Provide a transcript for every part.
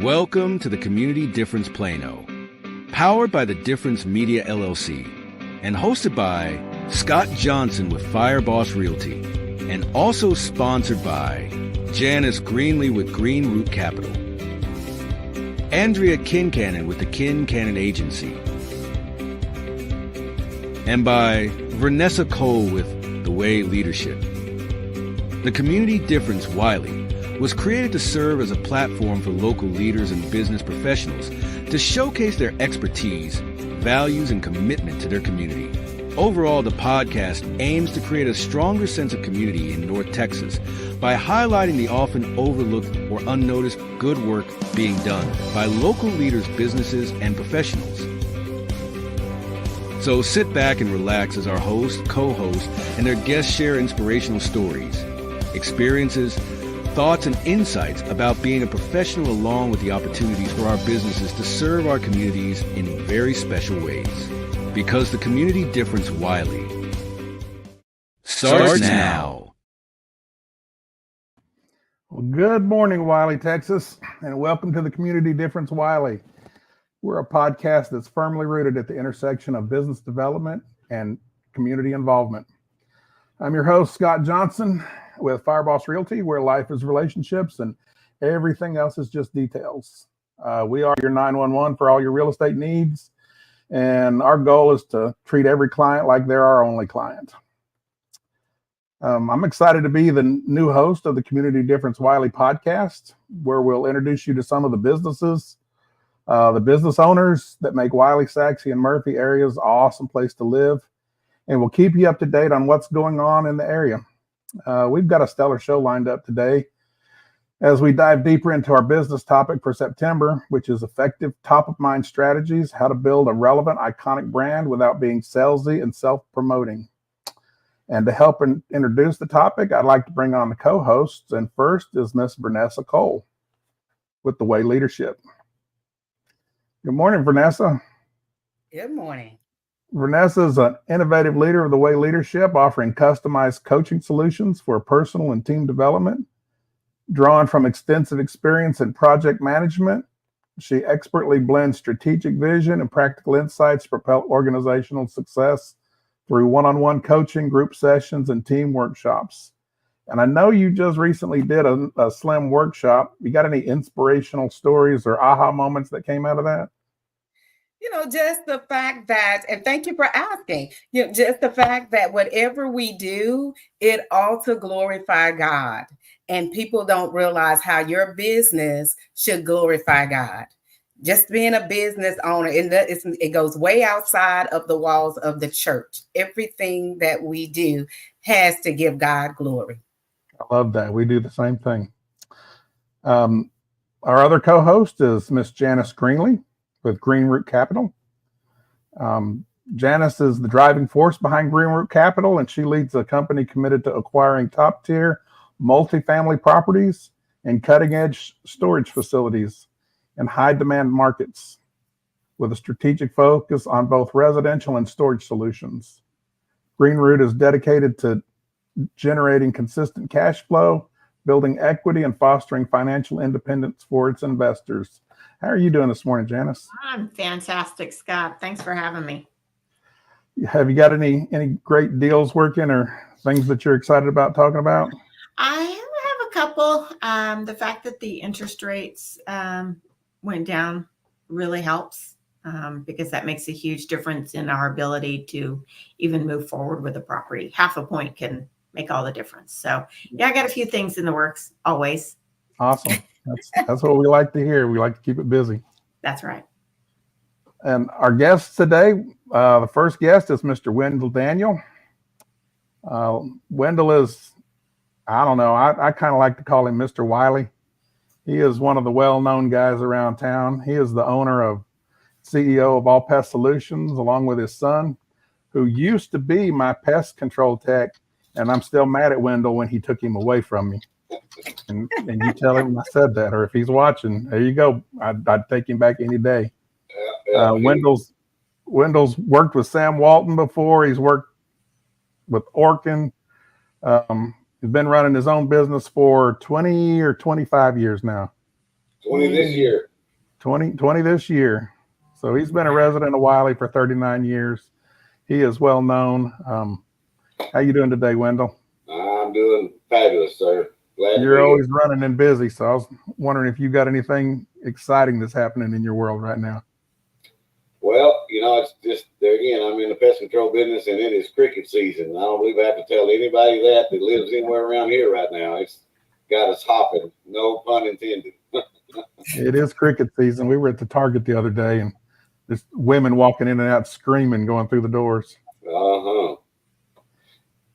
Welcome to the Community Difference Plano, powered by the Difference Media LLC, and hosted by Scott Johnson with FireBoss Realty, and also sponsored by Janice Greenlee with Greenroot Capital, Andrea Kincannon with the Kincannon Agency, and by Vernessa Cole with The Way Leadership. The Community Difference Wylie was created to serve as a platform for local leaders and business professionals to showcase their expertise, values, and commitment to their community. Overall, the podcast aims to create a stronger sense of community in North Texas by highlighting the often overlooked or unnoticed good work being done by local leaders, businesses, and professionals. So sit back and relax as our host, co-host, and their guests share inspirational stories, experiences, thoughts, and insights about being a professional, along with the opportunities for our businesses to serve our communities in very special ways. Because the Community Difference Wylie starts now. Well, good morning, Wylie, Texas, and welcome to the Community Difference Wylie. We're a podcast that's firmly rooted at the intersection of business development and community involvement. I'm your host, Scott Johnson, with FireBoss Realty, where life is relationships and everything else is just details. We are your 911 for all your real estate needs, and our goal is to treat every client like they're our only client. I'm excited to be the new host of the Community Difference Wylie podcast, where we'll introduce you to some of the businesses, the business owners that make Wylie, Saxe, and Murphy areas an awesome place to live, and we'll keep you up to date on what's going on in the area. We've got a stellar show lined up today as we dive deeper into our business topic for September, which is effective top-of-mind strategies, how to build a relevant, iconic brand without being salesy and self-promoting. And to help introduce the topic, I'd like to bring on the co-hosts, and first is Miss Vernessa Cole with The Way Leadership. Good morning, Vernessa. Good morning. Vernessa is an innovative leader of The Way Leadership, offering customized coaching solutions for personal and team development. Drawn from extensive experience in project management, she expertly blends strategic vision and practical insights to propel organizational success through one-on-one coaching, group sessions, and team workshops. And I know you just recently did a slim workshop. You got any inspirational stories or aha moments that came out of that? Just the fact that, and thank you for asking, just the fact that whatever we do, it all to glorify God. And people don't realize how your business should glorify God. Just being a business owner, it goes way outside of the walls of the church. Everything that we do has to give God glory. I love that. We do the same thing. Our other co-host is Miss Janice Greenlee with Greenroot Capital. Janice is the driving force behind Greenroot Capital, and she leads a company committed to acquiring top-tier multifamily properties and cutting-edge storage facilities in high-demand markets with a strategic focus on both residential and storage solutions. Greenroot is dedicated to generating consistent cash flow, building equity, and fostering financial independence for its investors. How are you doing this morning, Janice? I'm fantastic, Scott. Thanks for having me. Have you got any great deals working or things that you're excited about talking about? I have a couple. The fact that the interest rates went down really helps because that makes a huge difference in our ability to even move forward with a property. Half a point can make all the difference. So yeah, I got a few things in the works always. Awesome. That's what we like to hear. We like to keep it busy. That's right. And our guest today, the first guest is Mr. Wendell Daniel. Wendell is, I don't know, I kind of like to call him Mr. Wylie. He is one of the well-known guys around town. He is the owner of CEO of All Pest Solutions, along with his son, who used to be my pest control tech. And I'm still mad at Wendell when he took him away from me. And you tell him I said that, or if he's watching, there you go. I'd take him back any day. Wendell's worked with Sam Walton before. He's worked with Orkin. He's been running his own business for 20 or 25 years now. 20 this year. 20 this year. So he's been a resident of Wylie for 39 years. He is well known. How you doing today, Wendell? I'm doing fabulous, sir. Glad You're to be always here. running and busy, so I was wondering if you got anything exciting that's happening in your world right now. Well, it's just there again. I'm in the pest control business, and it is cricket season. I don't believe I have to tell anybody that lives anywhere around here right now. It's got us hopping. No pun intended. It is cricket season. We were at the Target the other day, and there's women walking in and out screaming, going through the doors. Uh-huh.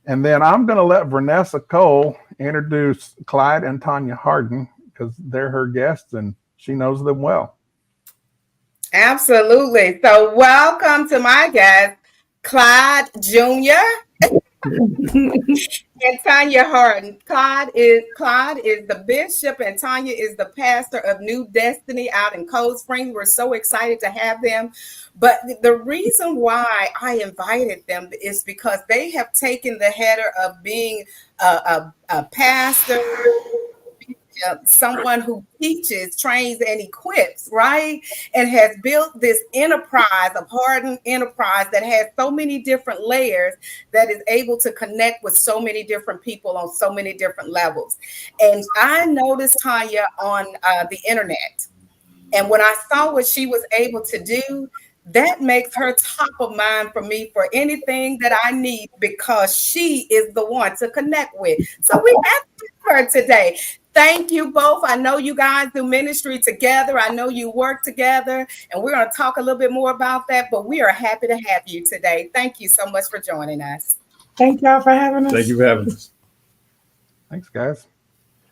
And then I'm going to let Vernessa Cole introduce Clyde and Tonya Harden because they're her guests and she knows them well. Absolutely. So welcome to my guest, Clyde Jr. and Tonya Harden. Clyde is the bishop and Tonya is the pastor of New Destiny out in Cold Springs. We're so excited to have them. But the reason why I invited them is because they have taken the header of being a pastor, someone who teaches, trains, and equips, right? And has built this enterprise of Harden Enterprise that has so many different layers that is able to connect with so many different people on so many different levels. And I noticed Tonya on the internet. And when I saw what she was able to do, that makes her top of mind for me for anything that I need because she is the one to connect with. So we have her today. Thank you both. I know you guys do ministry together. I know you work together, and we're going to talk a little bit more about that, but we are happy to have you today. Thank you so much for joining us. Thank y'all for having us. Thank you for having us. Thanks, guys.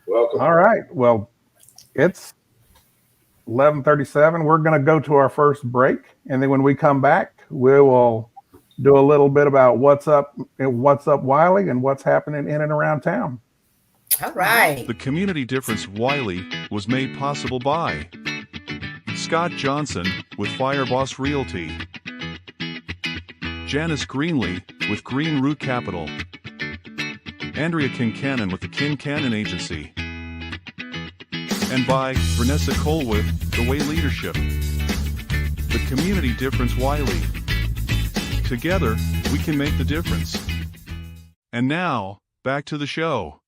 Welcome. All right. Well, it's 11:37. We're going to go to our first break, and then when we come back, we will do a little bit about what's up Wylie and what's happening in and around town. All right. The Community Difference Wylie was made possible by Scott Johnson with FireBoss Realty, Janice Greenlee with Greenroot Capital, Andrea Kincannon with the Kincannon Agency, and by Vernessa Cole with The Way Leadership. The Community Difference Wylie. Together, we can make the difference. And now, back to the show.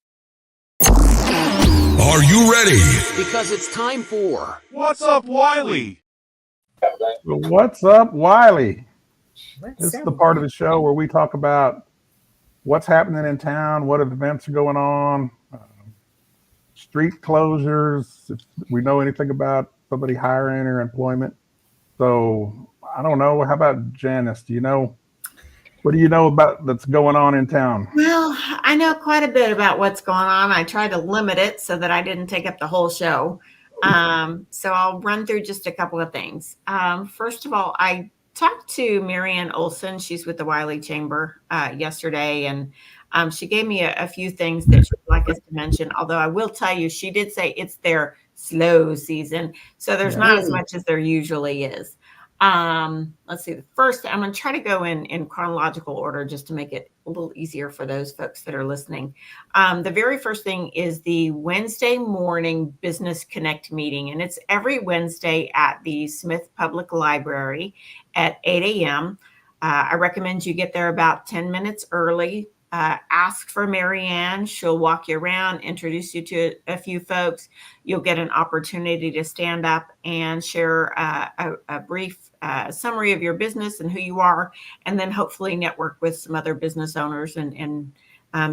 Are you ready? Because it's time for What's Up, Wylie? What's up, Wylie? This is the part of the show where we talk about what's happening in town, what events are going on, street closures, if we know anything about somebody hiring or employment. So I don't know. How about Janice? What do you know about that's going on in town? Well, I know quite a bit about what's going on. I try to limit it so that I didn't take up the whole show. So I'll run through just a couple of things. First of all, I talked to Marianne Olson. She's with the Wylie Chamber yesterday, and she gave me a few things that she'd like us to mention. Although I will tell you, she did say it's their slow season, so there's not as much as there usually is. Let's see. First, I'm going to try to go in chronological order just to make it a little easier for those folks that are listening. The very first thing is the Wednesday morning Business Connect meeting, and it's every Wednesday at the Smith Public Library at 8 a.m. I recommend you get there about 10 minutes early. Ask for Marianne. She'll walk you around, introduce you to a few folks. You'll get an opportunity to stand up and share a brief summary of your business and who you are, and then hopefully network with some other business owners and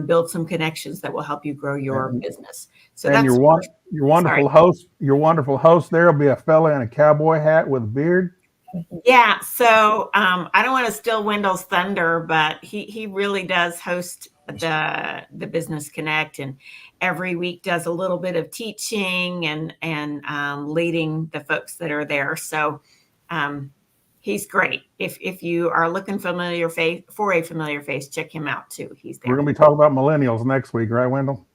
build some connections that will help you grow your business. So and that's your wonderful host. Your wonderful host there will be a fella in a cowboy hat with a beard. Yeah, so I don't want to steal Wendell's thunder, but he really does host the Business Connect, and every week does a little bit of teaching and leading the folks that are there. So he's great. If you are looking for a familiar face, check him out too. He's there. We're going to be talking about millennials next week, right, Wendell?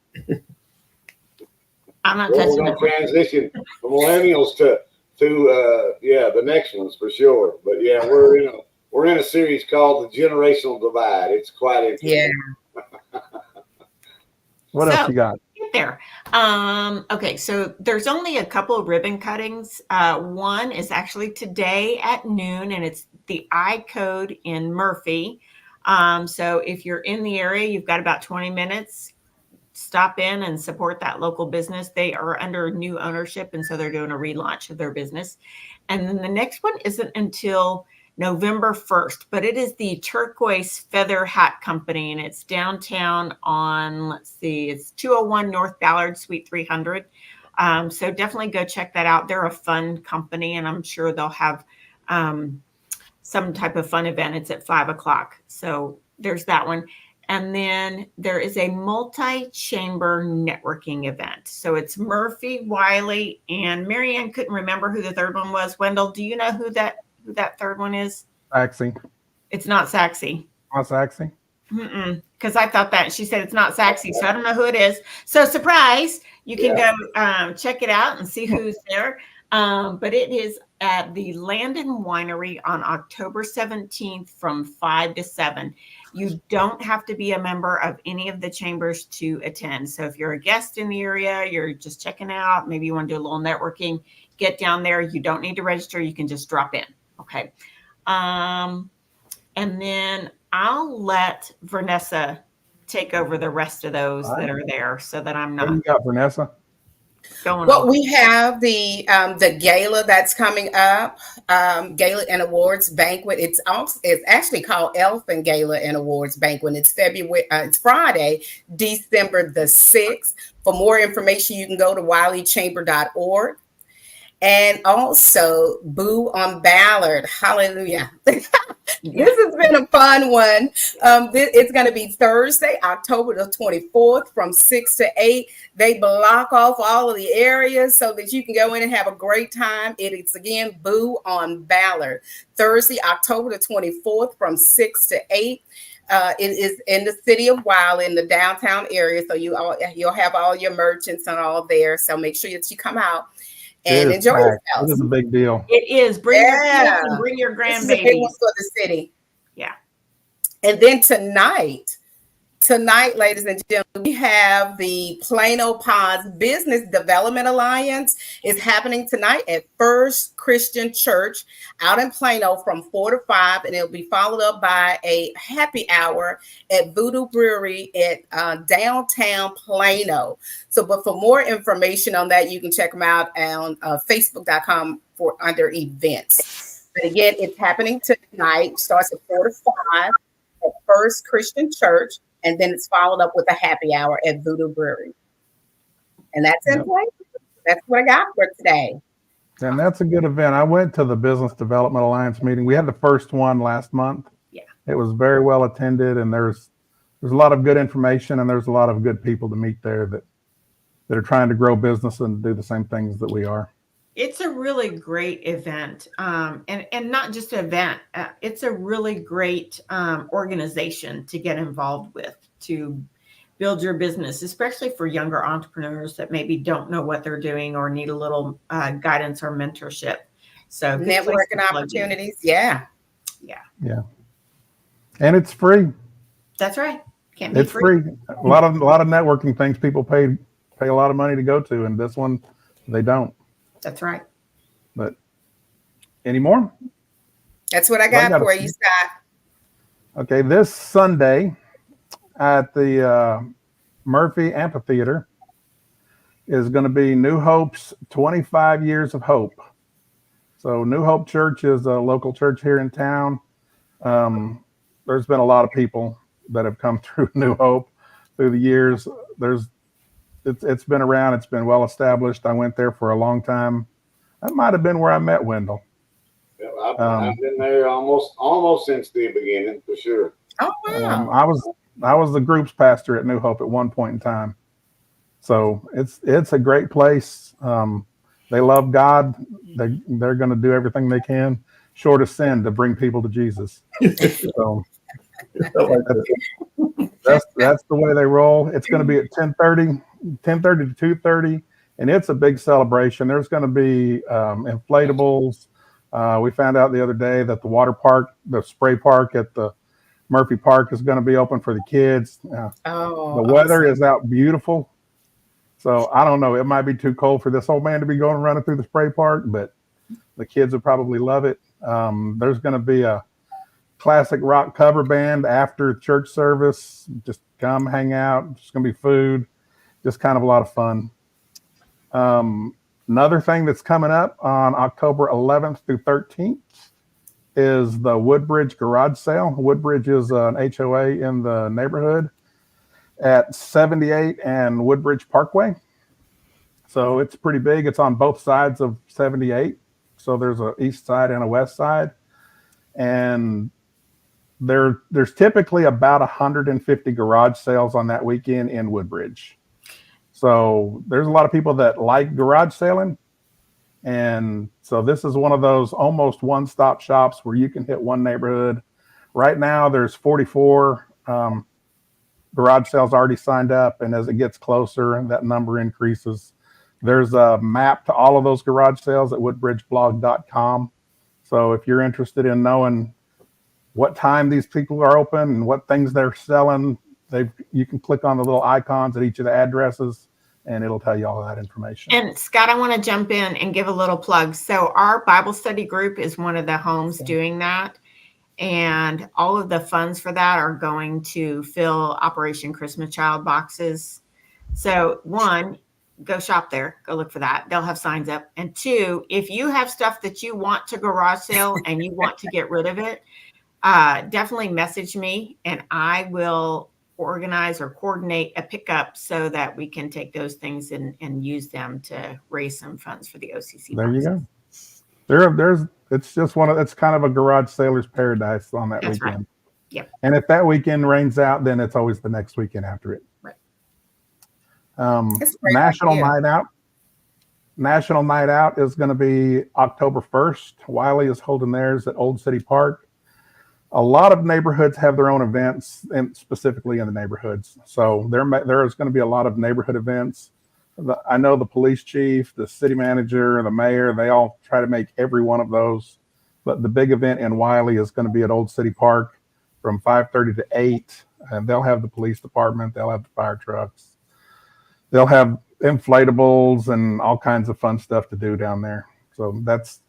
I'm not Well, touching we're it. going to transition from millennials to the next ones for sure. But yeah, we're in a series called The Generational Divide. It's quite interesting. Yeah. What else you got? get there. Okay, so there's only a couple of ribbon cuttings. One is actually today at noon, and it's the I Code in Murphy. So if you're in the area, you've got about 20 minutes. Stop in and support that local business. They are under new ownership, and so they're doing a relaunch of their business. And then the next one isn't until November 1st, but it is the Turquoise Feather Hat Company, and it's downtown on, let's see, it's 201 North Ballard, Suite 300. So definitely go check that out. They're a fun company, and I'm sure they'll have some type of fun event. It's at 5:00. So there's that one. And then there is a multi-chamber networking event. So it's Murphy, Wylie, and Marianne couldn't remember who the third one was. Wendell, do you know who that third one is? Saxy. It's not Saxy. Not Saxy? Because I thought that. She said it's not Saxy, so I don't know who it is. So surprise, you can go check it out and see who's there. But it is at the Landon Winery on October 17th from 5 to 7. You don't have to be a member of any of the chambers to attend. So if you're a guest in the area, you're just checking out, maybe you want to do a little networking, get down there. You don't need to register. You can just drop in. Okay. And then I'll let Vernessa take over the rest of those that are there so that I'm not. What do you got, Vernessa? Well, we have the gala that's coming up, Gala and Awards Banquet. It's actually called Elfin Gala and Awards Banquet. It's it's Friday, December the 6th. For more information, you can go to wileychamber.org. And also Boo on Ballard. Hallelujah. This has been a fun one. It's going to be Thursday, October the 24th from 6 to 8. They block off all of the areas so that you can go in and have a great time. It is, again, Boo on Ballard. Thursday, October the 24th from 6 to 8. It is in the city of Wylie in the downtown area. So you'll have all your merchants and all there. So make sure that you come out and enjoy yourself. It is a big deal. It is. Bring your kids and bring your grandbabies. This is a big one for the city. Yeah. And then tonight, ladies and gentlemen, we have the Plano Ponds Business Development Alliance. It's happening tonight at First Christian Church out in Plano from 4 to 5, and it'll be followed up by a happy hour at Voodoo Brewery at downtown Plano. But for more information on that, you can check them out on Facebook.com under events. But again, it's happening tonight. Starts at 4 to 5 at First Christian Church. And then it's followed up with a happy hour at Voodoo Brewery. And that's in place. That's what I got for today. And that's a good event. I went to the Business Development Alliance meeting. We had the first one last month. Yeah. It was very well attended, and there's a lot of good information, and there's a lot of good people to meet there that are trying to grow business and do the same things that we are. It's a really great event, and not just an event. It's a really great organization to get involved with to build your business, especially for younger entrepreneurs that maybe don't know what they're doing or need a little guidance or mentorship. So networking opportunities, yeah. And it's free. That's right. Can't be it's free. A lot of networking things people pay a lot of money to go to, and this one they don't. That's right. But any more? That's what I got for you, Scott. Okay, this Sunday at the Murphy Amphitheater is going to be New Hope's 25 Years of Hope. So New Hope Church is a local church here in town. There's been a lot of people that have come through New Hope through the years. It's been around. It's been well established. I went there for a long time. That might have been where I met Wendell. Yeah, I've been there almost since the beginning, for sure. Oh wow! I was the group's pastor at New Hope at one point in time. So it's a great place. They love God. They're going to do everything they can, short of sin, to bring people to Jesus. So that's the way they roll. It's going to be at 10:30 to 2:30, and it's a big celebration. There's going to be inflatables. We found out the other day that the water park, the spray park at the Murphy Park, is going to be open for the kids. The weather is out beautiful. So I don't know. It might be too cold for this old man to be going running through the spray park, but the kids would probably love it. There's going to be a classic rock cover band after church service. Just come hang out. It's going to be food. Just kind of a lot of fun. Another thing that's coming up on October 11th through 13th is the Woodbridge garage sale. Woodbridge is an HOA in the neighborhood at 78 and Woodbridge Parkway. So it's pretty big. It's on both sides of 78. So there's a east side and a west side. And there's typically about 150 garage sales on that weekend in Woodbridge. So there's a lot of people that like garage selling. And so this is one of those almost one-stop shops where you can hit one neighborhood. Right now there's 44 garage sales already signed up, and as it gets closer, that number increases. There's a map to all of those garage sales at woodbridgeblog.com. So if you're interested in knowing what time these people are open and what things they're selling, you can click on the little icons at each of the addresses, and it'll tell you all of that information. And Scott, I want to jump in and give a little plug. So our Bible study group is one of the homes doing that. And all of the funds for that are going to fill Operation Christmas Child boxes. So one, go shop there, go look for that. They'll have signs up. And two, if you have stuff that you want to garage sale and you want to get rid of it, definitely message me and I will organize or coordinate a pickup so that we can take those things and use them to raise some funds for the OCC. There you go. It's just it's kind of a garage sailor's paradise on that weekend. Right. Yep. And if that weekend rains out, then it's always the next weekend after it. Right. National Night Out. National Night Out is going to be October 1st. Wylie is holding theirs at Old City Park. A lot of neighborhoods have their own events, and specifically in the neighborhoods. So there is going to be a lot of neighborhood events. I know the police chief, the city manager, the mayor, they all try to make every one of those. But the big event in Wylie is going to be at Old City Park from 5:30 to 8. And they'll have the police department. They'll have the fire trucks. They'll have inflatables and all kinds of fun stuff to do down there. So that's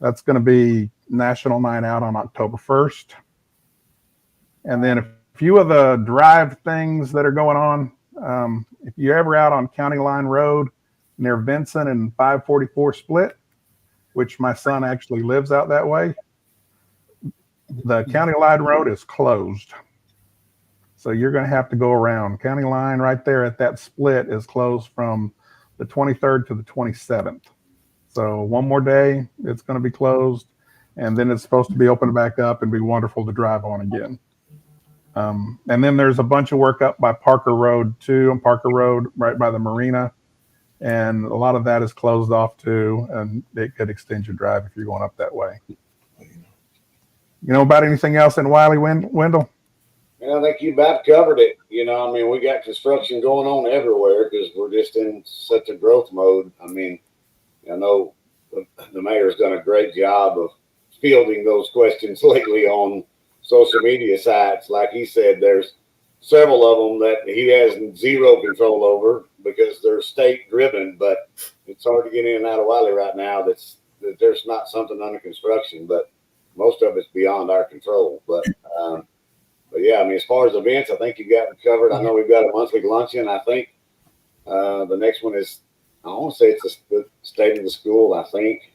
going to be National Night Out on October 1st. And then a few of the drive things that are going on. If you're ever out on County Line Road near Vinson and 544 Split, which my son actually lives out that way, the County Line Road is closed. So you're going to have to go around. County Line right there at that split is closed from the 23rd to the 27th. So one more day, it's going to be closed. And then it's supposed to be opened back up and be wonderful to drive on again. And then there's a bunch of work up by Parker Road too, on Parker Road right by the marina. And a lot of that is closed off too. And it could extend your drive if you're going up that way. You know about anything else in Wylie, Wendell? I think you about covered it. We got construction going on everywhere because we're just in such a growth mode. I know the mayor's done a great job of fielding those questions lately on social media sites. Like he said, there's several of them that he has zero control over because they're state driven, but it's hard to get in and out of Wylie right now. That there's not something under construction, but most of it's beyond our control. But yeah, as far as events, I think you got it covered. I know we've got a monthly luncheon. I think the next one is, I want to say it's the state of the school. I think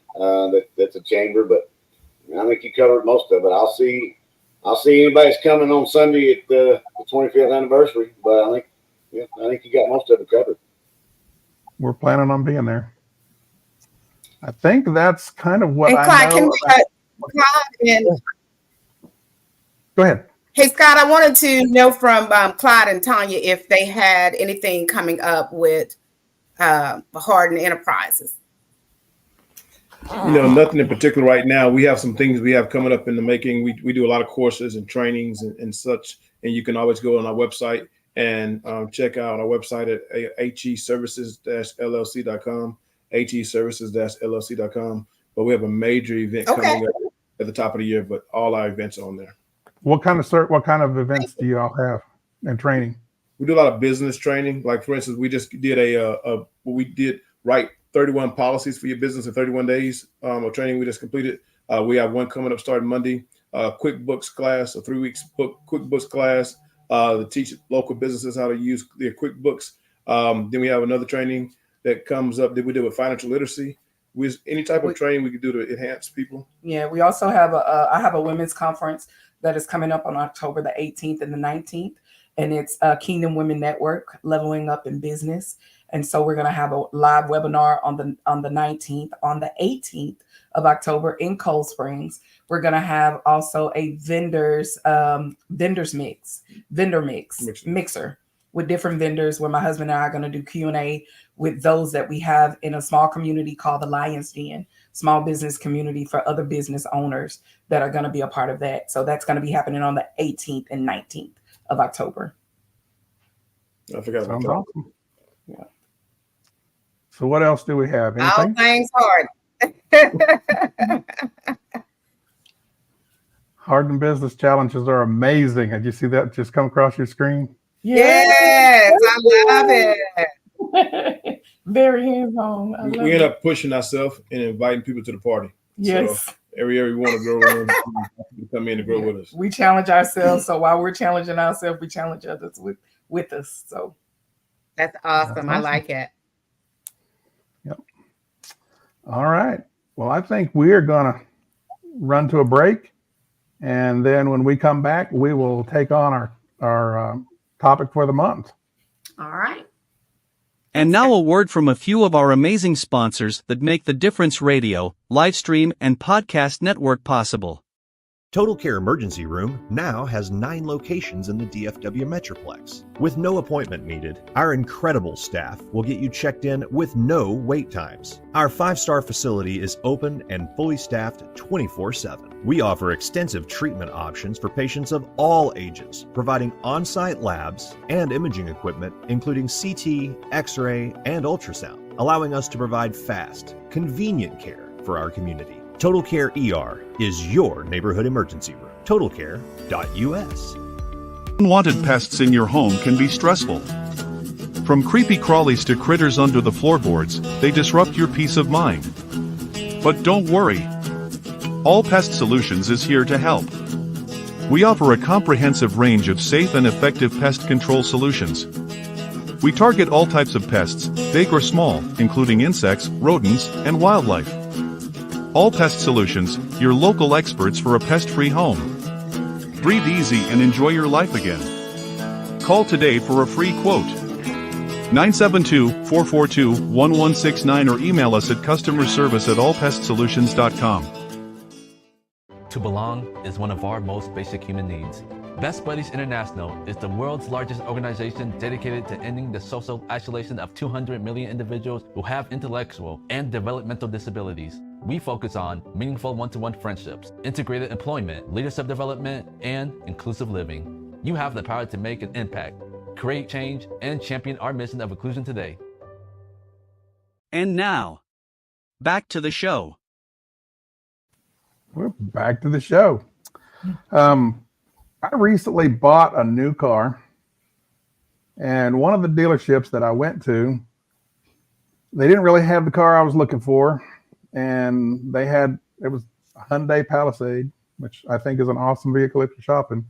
that's a chamber, but I think you covered most of it. I'll see anybody's coming on Sunday at the 25th anniversary, but I think you got most of it covered. We're planning on being there. I think that's kind of what and I Clyde, know. Go ahead. Hey, Scott, I wanted to know from Clyde and Tonya if they had anything coming up with Harden Enterprises. Nothing in particular right now. We have some things we have coming up in the making. We do a lot of courses and trainings and such, and you can always go on our website and check out our website at heservices-llc.com, heservices-llc.com. But we have a major event coming up at the top of the year, but all our events are on there. What kind of events do you all have and training? we do a lot of business training. Like for instance, we just did write 31 policies for your business in 31 days of training we just completed. We have one coming up starting Monday, QuickBooks class, a 3 weeks QuickBooks class to teach local businesses how to use their QuickBooks. Then we have another training that comes up that we do with financial literacy. With any type of training we can do to enhance people. Yeah, we also have I have a women's conference that is coming up on October the 18th and the 19th, and it's Kingdom Women Network, Leveling Up in Business. And so we're going to have a live webinar on the 19th. On the 18th of October in Cold Springs, we're going to have also a vendor mixer with different vendors, where my husband and I are going to do Q&A with those that we have in a small community called the Lion's Den, small business community for other business owners that are going to be a part of that. So that's going to be happening on the 18th and 19th of October. I forgot about Sounds that. awesome. Yeah. So what else do we have? All Anything? things hard. Harden Business Challenges are amazing. Did you see that just come across your screen? Yes, I love it. Very hands-on. We end up pushing ourselves and inviting people to the party. Yes. So every year we want to grow, people come in to grow with us. We challenge ourselves. So while we're challenging ourselves, we challenge others with us. So That's awesome. I like it. Yep. All right. Well, I think we are going to run to a break. And then when we come back, we will take on our topic for the month. All right. And now a word from a few of our amazing sponsors that make the Difference Radio, live stream, and podcast network possible. Total Care Emergency Room now has 9 locations in the DFW Metroplex. With no appointment needed, our incredible staff will get you checked in with no wait times. Our 5-star facility is open and fully staffed 24/7. We offer extensive treatment options for patients of all ages, providing on-site labs and imaging equipment, including CT, X-ray, and ultrasound, allowing us to provide fast, convenient care for our community. Total Care ER is your neighborhood emergency room. TotalCare.us. Unwanted pests in your home can be stressful. From creepy crawlies to critters under the floorboards, they disrupt your peace of mind. But don't worry. All Pest Solutions is here to help. We offer a comprehensive range of safe and effective pest control solutions. We target all types of pests, big or small, including insects, rodents, and wildlife. All Pest Solutions, your local experts for a pest-free home. Breathe easy and enjoy your life again. Call today for a free quote. 972-442-1169 or email us at customerservice@allpestsolutions.com. To belong is one of our most basic human needs. Best Buddies International is the world's largest organization dedicated to ending the social isolation of 200 million individuals who have intellectual and developmental disabilities. We focus on meaningful one-to-one friendships, integrated employment, leadership development, and inclusive living. You have the power to make an impact, create change, and champion our mission of inclusion today. And now, back to the show. We're back to the show. I recently bought a new car, and one of the dealerships that I went to, they didn't really have the car I was looking for, and it was a Hyundai Palisade, which I think is an awesome vehicle if you're shopping.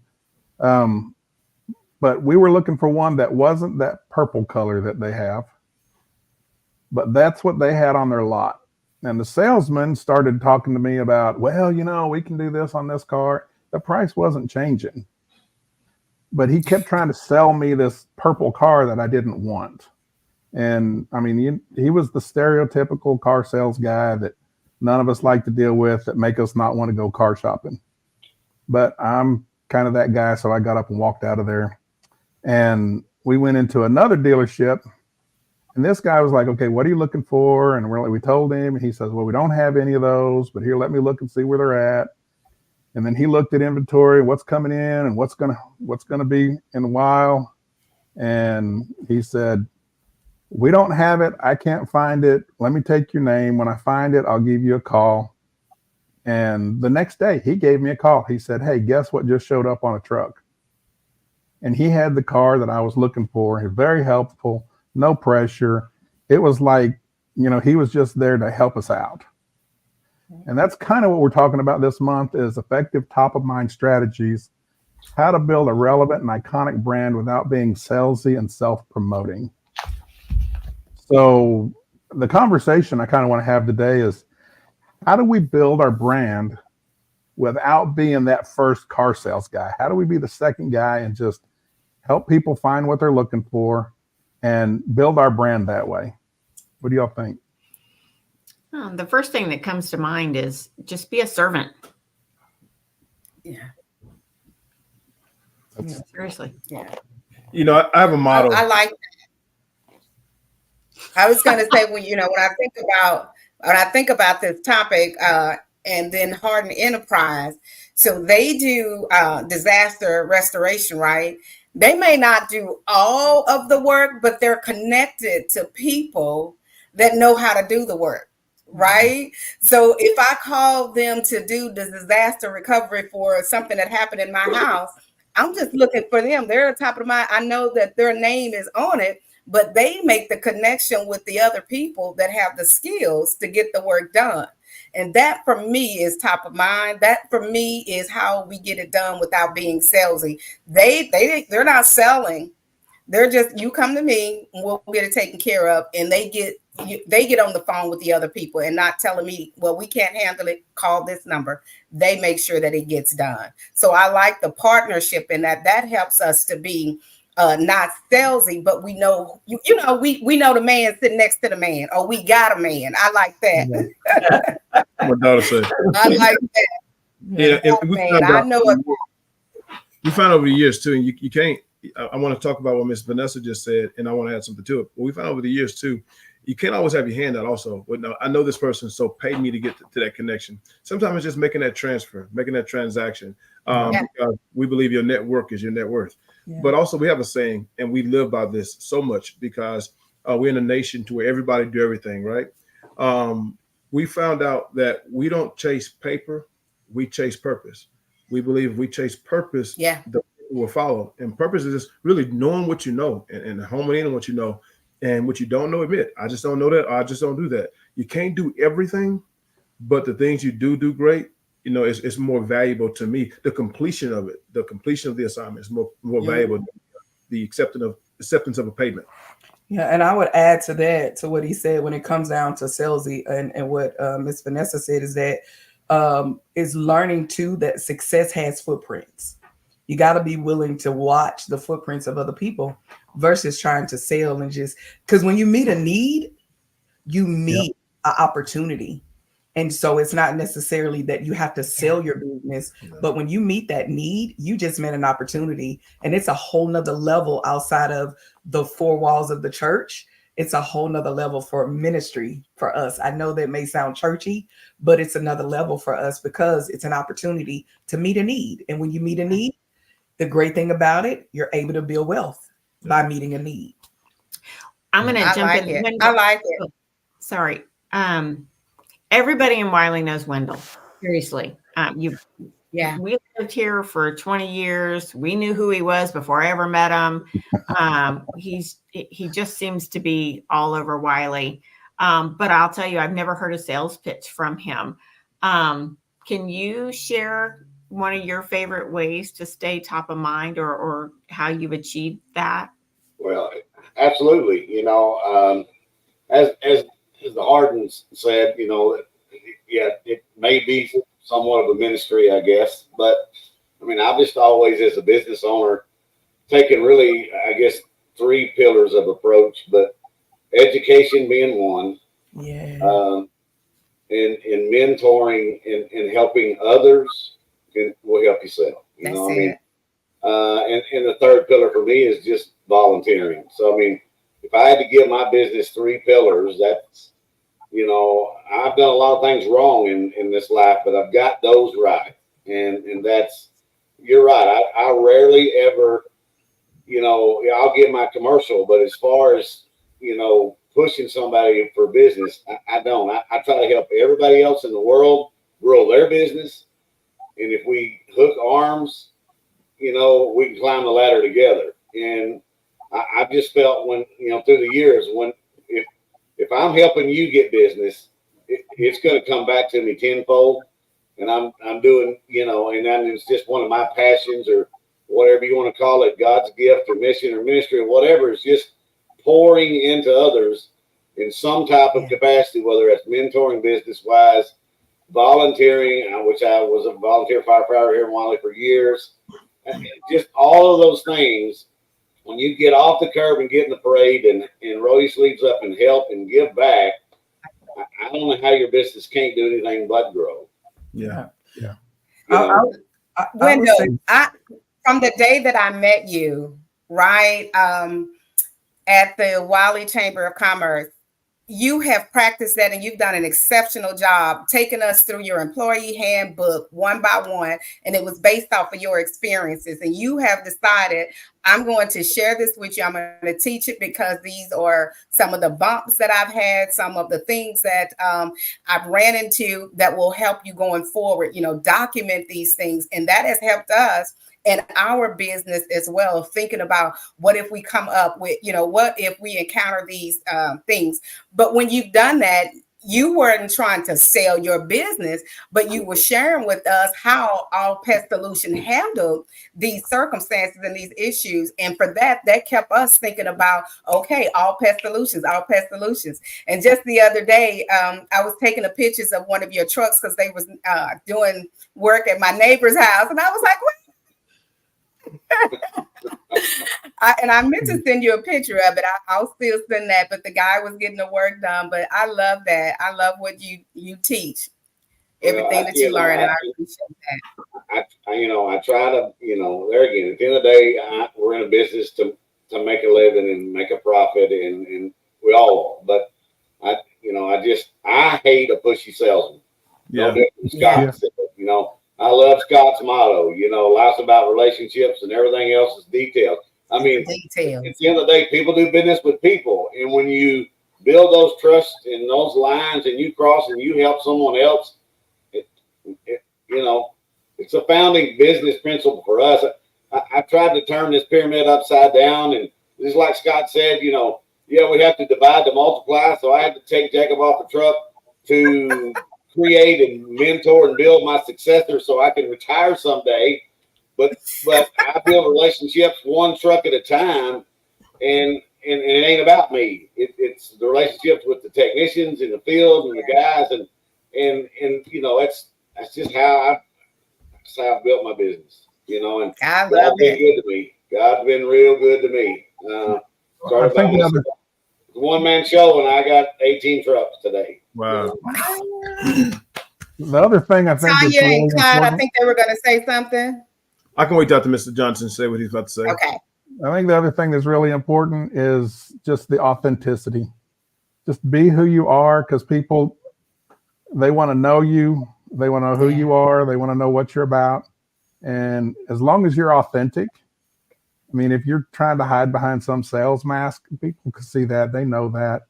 But we were looking for one that wasn't that purple color that they have, but that's what they had on their lot. And the salesman started talking to me about, well, we can do this on this car. The price wasn't changing, but he kept trying to sell me this purple car that I didn't want. And I mean, he was the stereotypical car sales guy that none of us like to deal with, that make us not want to go car shopping. But I'm kind of that guy, so I got up and walked out of there. And we went into another dealership, and this guy was like, okay, what are you looking for? And we told him, and he says, well, we don't have any of those, but here, let me look and see where they're at. And then he looked at inventory, what's coming in and what's gonna be in a while. And he said, we don't have it. I can't find it. Let me take your name. When I find it, I'll give you a call. And the next day he gave me a call. He said, hey, guess what just showed up on a truck? and he had the car that I was looking for. He was very helpful, no pressure. It was like, he was just there to help us out. And that's kind of what we're talking about this month is effective top of mind strategies, how to build a relevant and iconic brand without being salesy and self-promoting. So the conversation I kind of want to have today is, how do we build our brand without being that first car sales guy? How do we be the second guy and just help people find what they're looking for and build our brand that way? What do y'all think? The first thing that comes to mind is just be a servant. Yeah. Seriously. Yeah. I have a motto. I like that. I was going to say, when I think about this topic, and then Harden Enterprise, so they do disaster restoration, right? They may not do all of the work, but they're connected to people that know how to do the work, right? So if I call them to do the disaster recovery for something that happened in my house, I'm just looking for them. They're at the top of my, I know that their name is on it, but they make the connection with the other people that have the skills to get the work done. And that for me is top of mind. That for me is how we get it done without being salesy. They're not selling. They're just, you come to me and we'll get it taken care of. And they get on the phone with the other people and not telling me, well, we can't handle it, call this number. They make sure that it gets done. So I like the partnership in that helps us to be not salesy, but we know, we know the man sitting next to the man, or we got a man. I like that. My daughter said. I like that. Yeah, I know it. We found over the years too, and you can't. I want to talk about what Miss Vernessa just said, and I want to add something to it. But we found over the years too, you can't always have your hand out also. But no, I know this person, so pay me to get to that connection. Sometimes it's just making that transfer, making that transaction. Because we believe your network is your net worth. Yeah. But also we have a saying, and we live by this so much because we're in a nation to where everybody do everything, right? We found out that we don't chase paper, we chase purpose. We believe if we chase purpose, the people will follow. And purpose is just really knowing what you know and homing in on what you know. And what you don't know, admit, I just don't know that, or I just don't do that. You can't do everything, but the things you do great, it's more valuable to me. The completion of it, the completion of the assignment is more valuable than the acceptance of a payment. Yeah, and I would add to that, to what he said when it comes down to salesy, and what Miss Vernessa said is that is learning too that success has footprints. You got to be willing to watch the footprints of other people versus trying to sell and just, because when you meet a need, you meet an opportunity. And so it's not necessarily that you have to sell your business, but when you meet that need, you just met an opportunity. And it's a whole nother level outside of the four walls of the church. It's a whole nother level for ministry for us. I know that may sound churchy, but it's another level for us because it's an opportunity to meet a need. And when you meet a need, the great thing about it, you're able to build wealth by meeting a need. I'm going to jump in. I like it. Sorry. Everybody in Wylie knows Wendell. Seriously. We lived here for 20 years. We knew who he was before I ever met him. He just seems to be all over Wylie. But I'll tell you, I've never heard a sales pitch from him. Can you share one of your favorite ways to stay top of mind, or how you've achieved that? Well, absolutely. As the Hardens said, it may be somewhat of a ministry, I guess. But I mean, I've just always, as a business owner, taken really, I guess, 3 pillars of approach, but education being one. And mentoring and helping others will help yourself. And the third pillar for me is just volunteering. So, I mean, if I had to give my business 3 pillars, that's, I've done a lot of things wrong in this life, but I've got those right. And that's, you're right. I rarely ever, I'll give my commercial, but as far as, pushing somebody for business, I don't. I try to help everybody else in the world grow their business. And if we hook arms, you know, we can climb the ladder together. And I just felt when, you know, through the years, when if I'm helping you get business, it's going to come back to me tenfold. And I'm doing, you know, and then it's just one of my passions or whatever you want to call it, God's gift or mission or ministry or whatever. It's just pouring into others in some type of capacity, whether it's mentoring business wise, volunteering, which I was a volunteer firefighter here in Wylie for years. And just all of those things. When you get off the curb and get in the parade and roll your sleeves up and help and give back, I don't know how your business can't do anything but grow. Yeah. You know? Wendell, from the day that I met you, right, at the Wylie Chamber of Commerce, you have practiced that and you've done an exceptional job taking us through your employee handbook one by one. And it was based off of your experiences. And you have decided, I'm going to share this with you. I'm going to teach it because these are some of the bumps that I've had, some of the things that I've ran into that will help you going forward, you know, document these things. And that has helped us in our business as well, thinking about what if we come up with, you know, what if we encounter these things. But when you've done that, you weren't trying to sell your business, but you were sharing with us how All Pest Solution handled these circumstances and these issues. And for that kept us thinking about, okay, All Pest Solutions, All Pest Solutions. And just the other day, I was taking the pictures of one of your trucks because they was doing work at my neighbor's house. And I was like, what? I meant to send you a picture of it. I'll still send that, but the guy was getting the work done. But I love that. I love what you teach, everything that you learn, and I appreciate that. I try to, there again, at the end of the day, we're in a business to make a living and make a profit, and we all are. But I hate a pushy salesman. No different Scott said, I love Scott's motto, life's about relationships and everything else is details. I mean, at the end of the day, people do business with people. And when you build those trusts and those lines and you cross and you help someone else, it's a founding business principle for us. I tried to turn this pyramid upside down. And just like Scott said, we have to divide to multiply. So I had to take Jacob off the truck to create and mentor and build my successor so I can retire someday. But I build relationships one truck at a time, and it ain't about me. It's the relationships with the technicians in the field and the guys, and that's just how I built my business. And God's been good to me. God's been real good to me. It's a one-man show, and I got 18 trucks today. Wow. The other thing I think Tonya and Clyde, I think they were going to say something. I can wait till Mr. Johnson say what he's about to say. Okay. I think the other thing that's really important is just the authenticity. Just be who you are, because people, they want to know you. They want to know who you are. They want to know what you're about. And as long as you're authentic, I mean, if you're trying to hide behind some sales mask, people can see that. They know that.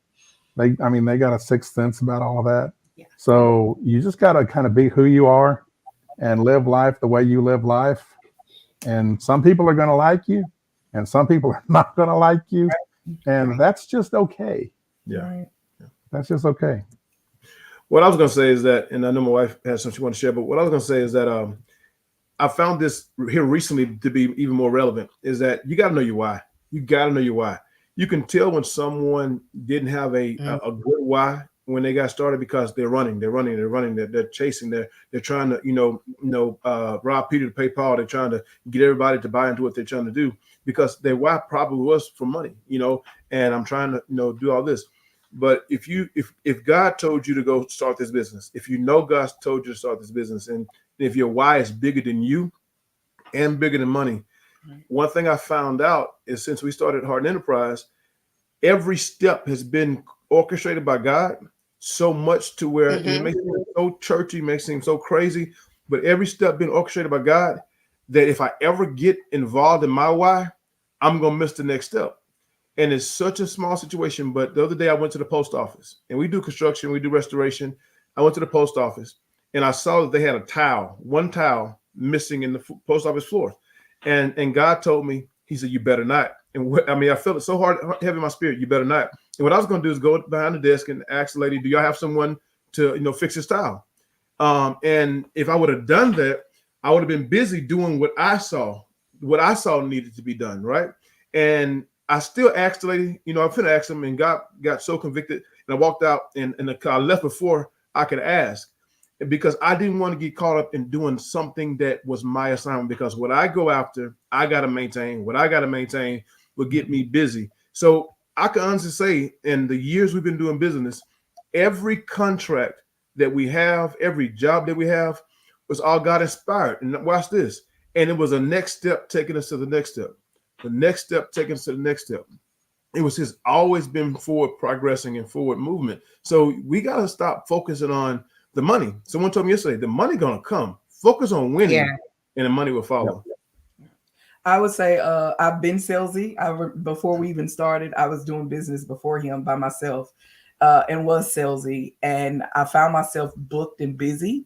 They got a sixth sense about all that. Yeah. So you just got to kind of be who you are and live life the way you live life. And some people are going to like you and some people are not going to like you. And that's just okay. Yeah. That's just okay. What I was going to say is that, and I know my wife has something she wants to share, but what I was going to say is that I found this here recently to be even more relevant, is that you got to know your why. You got to know your why. You can tell when someone didn't have a good why when they got started, because they're running, they're chasing, they're trying to, rob Peter to pay Paul. They're trying to get everybody to buy into what they're trying to do, because their why probably was for money, and I'm trying to, do all this. But if God told you to go start this business, if God's told you to start this business, and if your why is bigger than you and bigger than money, one thing I found out is, since we started Harden Enterprise, every step has been orchestrated by God so much to where it makes it so churchy, makes it seem so crazy, but every step been orchestrated by God, that if I ever get involved in my why, I'm going to miss the next step. And it's such a small situation. But the other day I went to the post office, and we do construction, we do restoration. I went to the post office and I saw that they had one towel missing in the post office floor. And God told me, he said, you better not. And I felt it so hard, heavy in my spirit, you better not. And what I was going to do is go behind the desk and ask the lady, do y'all have someone to, fix this tile? And if I would have done that, I would have been busy doing what I saw needed to be done, right? And I still asked the lady, I couldn't ask him, and God got so convicted, and I walked out, and I left before I could ask, because I didn't want to get caught up in doing something that was my assignment, because what I go after, I got to maintain. What I got to maintain will get me busy. So I can honestly say, in the years we've been doing business, every contract that we have, every job that we have, was all God inspired. And watch this. And it was a next step taking us to the next step. The next step taking us to the next step. It was just always been forward progressing and forward movement. So we got to stop focusing on the money. Someone told me yesterday, the money going to come. Focus on winning, and the money will follow. I would say I've been Salesy. Before we even started, I was doing business before him by myself and was Salesy. And I found myself booked and busy,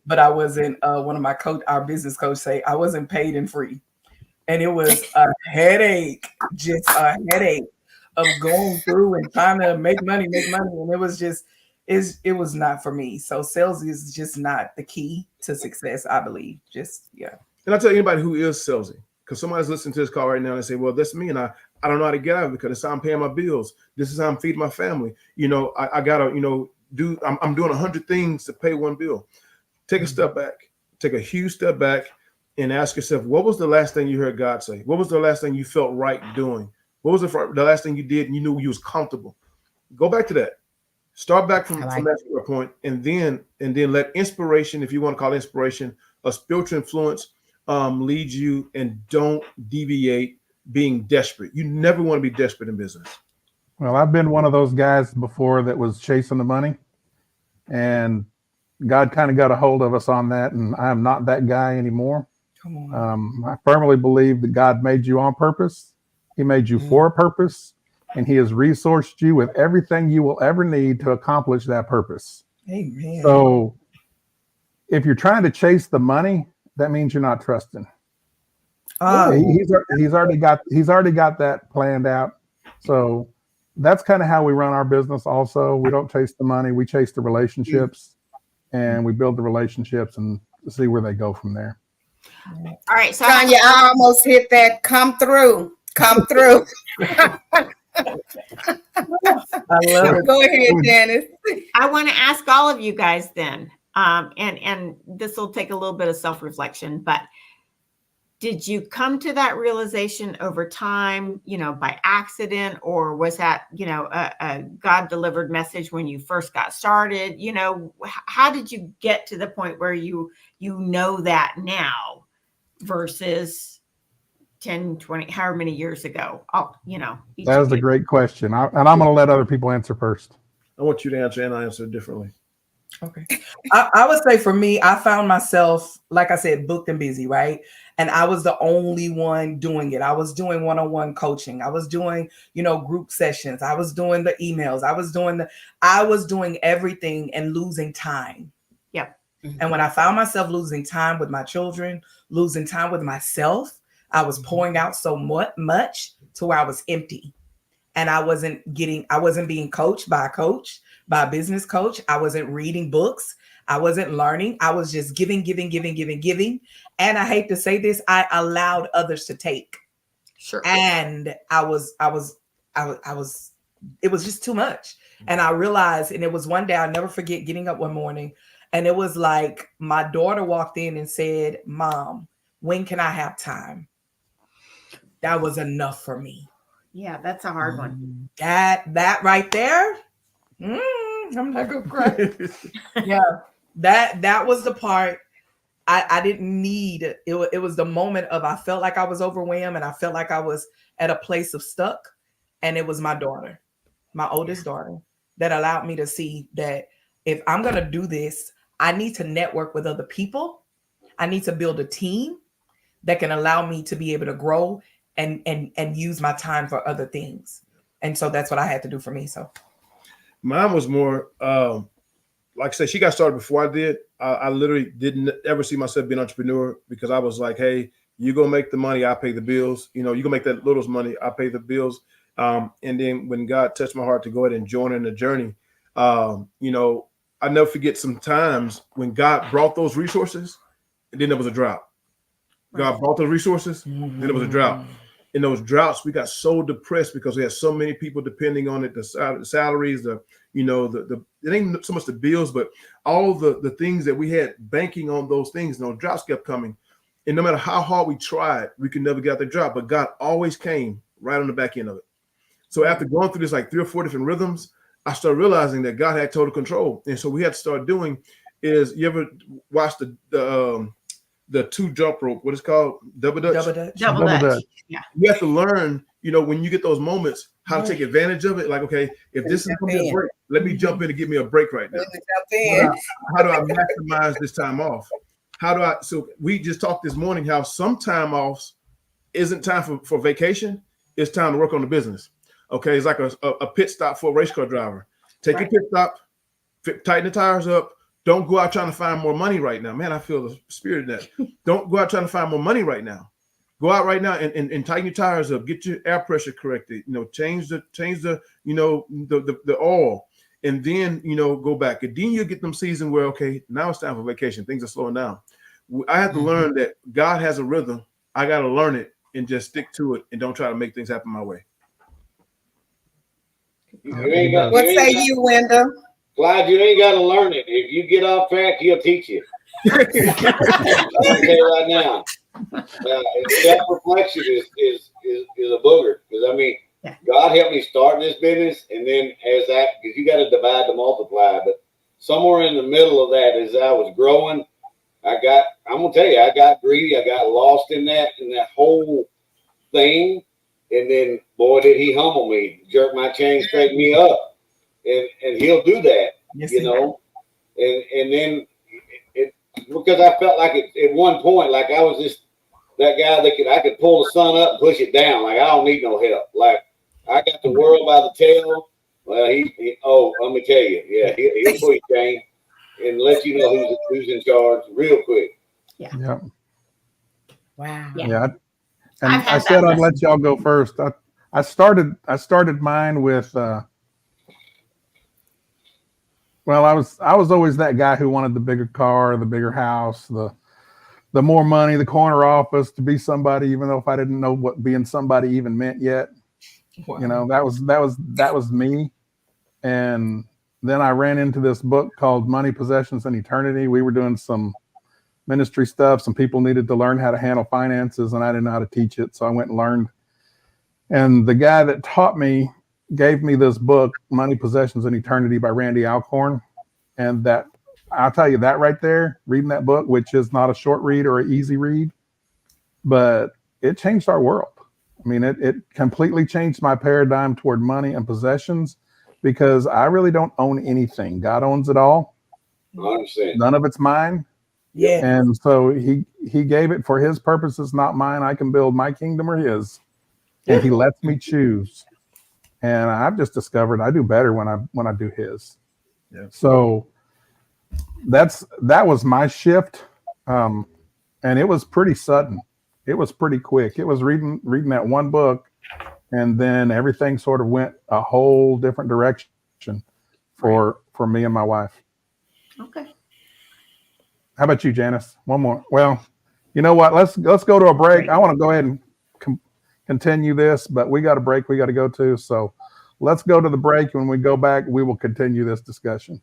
but I wasn't, one of our business coach say, I wasn't paid and free. And it was a headache, just a headache of going through and trying to make money. And it was just, it was not for me. So sales is just not the key to success, I believe. And I tell anybody who is salesy, because somebody's listening to this call right now and they say, well, that's me. And I don't know how to get out of it, because it's how I'm paying my bills. This is how I'm feeding my family. I gotta, I'm doing 100 things to pay one bill. Take a step back, take a huge step back, and ask yourself, what was the last thing you heard God say? What was the last thing you felt right doing? What was the last thing you did and you knew you was comfortable? Go back to that. Start back from that point, and then let inspiration, if you want to call it inspiration, a spiritual influence, lead you, and don't deviate being desperate. You never want to be desperate in business. Well, I've been one of those guys before that was chasing the money, and God kind of got a hold of us on that, and I am not that guy anymore. I firmly believe that God made you on purpose. He made you for a purpose, and he has resourced you with everything you will ever need to accomplish that purpose. Amen. So if you're trying to chase the money, that means you're not trusting. He's already got that planned out. So that's kind of how we run our business. Also, we don't chase the money, we chase the relationships, and we build the relationships and see where they go from there. All right, so Tonya, I almost hit that. Come through. I love it. Go ahead, Janice. I want to ask all of you guys then, and this will take a little bit of self-reflection, but did you come to that realization over time, by accident, or was that, a God-delivered message when you first got started? How did you get to the point where you know that now versus 10, 20, however many years ago? That is a great question. And I'm going to let other people answer first. I want you to answer, and I answer differently. Okay. I would say for me, I found myself, like I said, booked and busy, right? And I was the only one doing it. I was doing one-on-one coaching. I was doing, group sessions. I was doing the emails. I was doing everything and losing time. Yep. And when I found myself losing time with my children, losing time with myself, I was pouring out so much to where I was empty. And I wasn't being coached by a coach, by a business coach. I wasn't reading books. I wasn't learning. I was just giving. And I hate to say this, I allowed others to take. Sure. And it was just too much. And I realized, and it was one day, I'll never forget getting up one morning, and it was like my daughter walked in and said, "Mom, when can I have time?" That was enough for me. Yeah, that's a hard one. That right there. I'm not gonna cry. Yeah, that was the part I didn't need. It was the moment of, I felt like I was overwhelmed, and I felt like I was at a place of stuck. And it was my daughter, my oldest daughter, that allowed me to see that if I'm gonna do this, I need to network with other people. I need to build a team that can allow me to be able to grow and use my time for other things. And so that's what I had to do for me. So mine was more, like I said, she got started before I did. I literally didn't ever see myself being an entrepreneur, because I was like, hey, You go make the money, I pay the bills. You go make that little money, I pay the bills. And then when God touched my heart to go ahead and join in the journey, I never forget some times when God brought those resources, and then there was a drought. God brought those resources, then there was a drought. In those droughts, we got so depressed because we had so many people depending on it, the salaries, it ain't so much the bills, but all the things that we had banking on those things. Those droughts kept coming. And no matter how hard we tried, we could never get out the drought, but God always came right on the back end of it. So after going through this like 3 or 4 different rhythms, I started realizing that God had total control. And so we had to start doing is, you ever watch the 2 jump rope, what it's called? Double Dutch? Double Dutch. Yeah. You have to learn, when you get those moments, how to take advantage of it. Like, okay, if this is going to be a break, let me jump in and give me a break right now. How do I maximize this time off? So we just talked this morning how some time offs isn't time for vacation. It's time to work on the business. Okay, it's like a pit stop for a race car driver. Take a pit stop, tighten the tires up. Don't go out trying to find more money right now. Man, I feel the spirit of that. Don't go out trying to find more money right now. Go out right now and tighten your tires up. Get your air pressure corrected. Change the oil, and then go back. And then you'll get them season where, okay, now it's time for vacation. Things are slowing down. I have to learn that God has a rhythm. I got to learn it and just stick to it and don't try to make things happen my way. What say you, Wendell? Clyde, you ain't got to learn it. If you get off track, he'll teach you. I'll tell you right now. Self-reflection is a booger. Because, God helped me start this business. And then because you got to divide to multiply. But somewhere in the middle of that, as I was growing, I'm going to tell you, I got greedy. I got lost in that whole thing. And then, boy, did he humble me, jerk my chain, straighten me up. And he'll do that, yes, and then because I felt like at one point, like I was just that guy that I could pull the sun up and push it down. Like, I don't need no help. Like, I got the world by the tail. Well, let me tell you, he'll pull your chain and let you know who's in charge real quick. Yeah. Wow. Yeah. And I said I'd let y'all go first. I started mine with I was always that guy who wanted the bigger car, the bigger house, the more money, the corner office, to be somebody, even though if I didn't know what being somebody even meant yet. Wow. That was me. And then I ran into this book called Money, Possessions, and Eternity. We were doing some ministry stuff. Some people needed to learn how to handle finances, and I didn't know how to teach it. So I went and learned. And the guy that taught me gave me this book, Money, Possessions, and Eternity by Randy Alcorn. And that, I'll tell you, that right there, reading that book, which is not a short read or an easy read, but it changed our world. I mean, it completely changed my paradigm toward money and possessions, because I really don't own anything. God owns it all. I understand. None of it's mine. Yeah. And so he gave it for his purposes, not mine. I can build my kingdom or his. And he lets me choose. And I've just discovered I do better when I do his. Yeah. So that was my shift. And it was pretty sudden. It was pretty quick. It was reading that one book, and then everything sort of went a whole different direction for me and my wife. Okay. How about you, Janice? One more. Well, you know what? Let's go to a break. I want to go ahead and continue this, but we got a break we got to go to. So let's go to the break. When we go back, we will continue this discussion.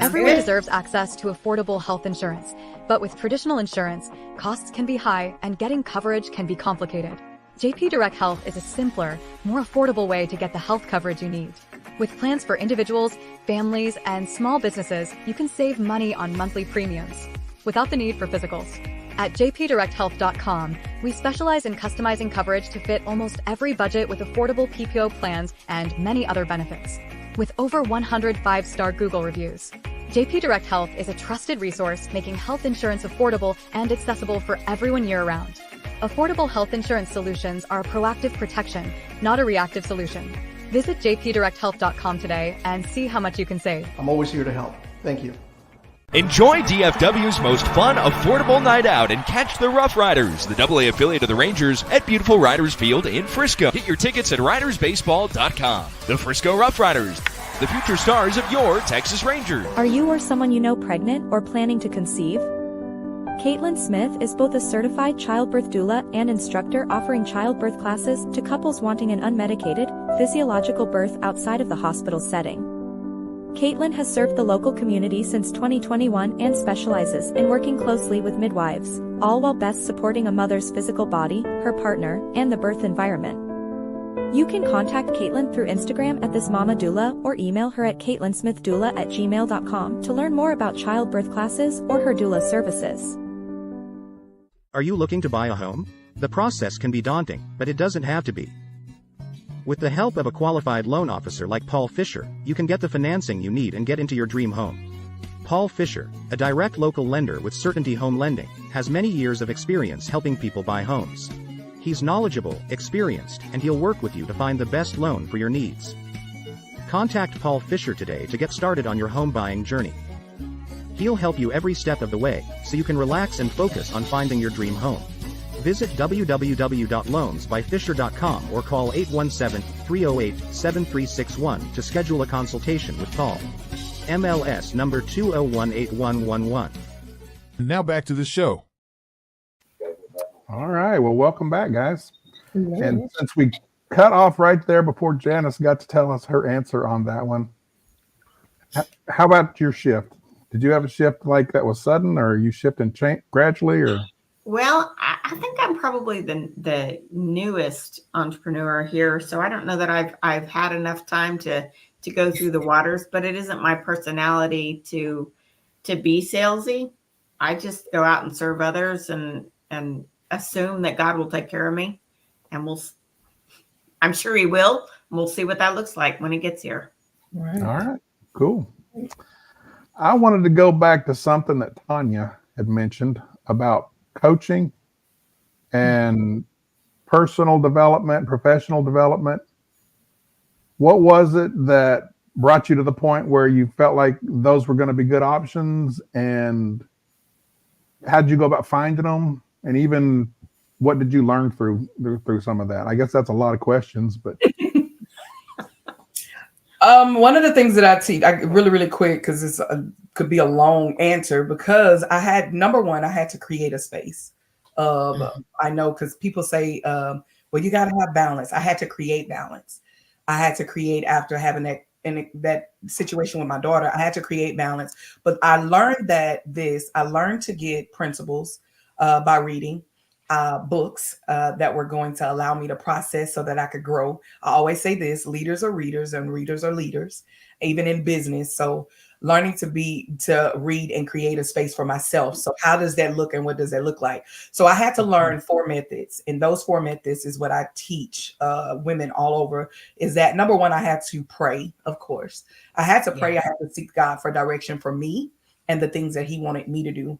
Everyone deserves access to affordable health insurance, but with traditional insurance, costs can be high and getting coverage can be complicated. JP Direct Health is a simpler, more affordable way to get the health coverage you need. With plans for individuals, families, and small businesses, you can save money on monthly premiums without the need for physicals. At jpdirecthealth.com, we specialize in customizing coverage to fit almost every budget with affordable PPO plans and many other benefits. With over 100 5-star Google reviews, JP Direct Health is a trusted resource making health insurance affordable and accessible for everyone year-round. Affordable health insurance solutions are a proactive protection, not a reactive solution. Visit jpdirecthealth.com today and see how much you can save. I'm always here to help. Thank you. Enjoy DFW's most fun, affordable night out and catch the Rough Riders, the AA affiliate of the Rangers, at beautiful Riders Field in Frisco. Get your tickets at ridersbaseball.com. The Frisco Rough Riders, the future stars of your Texas Rangers. Are you or someone you know pregnant or planning to conceive? Caitlin Smith is both a certified childbirth doula and instructor offering childbirth classes to couples wanting an unmedicated, physiological birth outside of the hospital setting. Caitlin has served the local community since 2021 and specializes in working closely with midwives, all while best supporting a mother's physical body, her partner, and the birth environment. You can contact Caitlin through Instagram at thismamadoula or email her at caitlinsmithdoula@gmail.com to learn more about childbirth classes or her doula services. Are you looking to buy a home? The process can be daunting, but it doesn't have to be. With the help of a qualified loan officer like Paul Fisher, you can get the financing you need and get into your dream home. Paul Fisher, a direct local lender with Certainty Home Lending, has many years of experience helping people buy homes. He's knowledgeable, experienced, and he'll work with you to find the best loan for your needs. Contact Paul Fisher today to get started on your home buying journey. He'll help you every step of the way, so you can relax and focus on finding your dream home. Visit www.loansbyfisher.com or call 817-308-7361 to schedule a consultation with Paul. MLS number 2018111. Now back to the show. All right. Well, welcome back, guys. And since we cut off right there before Janice got to tell us her answer on that one, how about your shift? Did you have a shift like that was sudden, or are you shifting gradually, or? Well, I think I'm probably the newest entrepreneur here, so I don't know that I've had enough time to go through the waters. But it isn't my personality to be salesy. I just go out and serve others and assume that God will take care of me, and I'm sure He will. We'll see what that looks like when He gets here. Right. All right, cool. I wanted to go back to something that Tonya had mentioned about coaching and personal development, professional development. What was it that brought you to the point where you felt like those were going to be good options, and how did you go about finding them? And even what did you learn through some of that? I guess that's a lot of questions, but one of the things that I teach, really quick, because it's could be a long answer, because I had to create a space. I know, because people say, well, you got to have balance. I had to create balance. I had to create, after having that situation with my daughter, I had to create balance. But I learned to get principles by reading books that were going to allow me to process so that I could grow. I always say this: leaders are readers and readers are leaders, even in business. So learning to read and create a space for myself. So how does that look, and what does that look like? So I had to learn 4 methods, and those 4 methods is what I teach women all over. Is that, number one, I had to pray. Of course, I had to pray. I had to seek God for direction for me and the things that He wanted me to do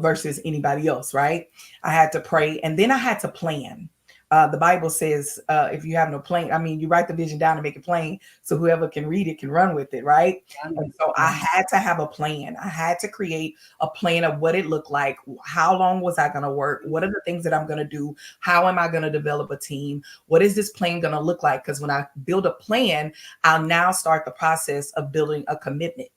versus anybody else. Right? I had to pray, and then I had to plan. The Bible says, if you have no plan, you write the vision down and make it plain, so whoever can read it can run with it, right? And so I had to have a plan. I had to create a plan of what it looked like. How long was I going to work? What are the things that I'm going to do? How am I going to develop a team? What is this plan going to look like? Because when I build a plan, I'll now start the process of building a commitment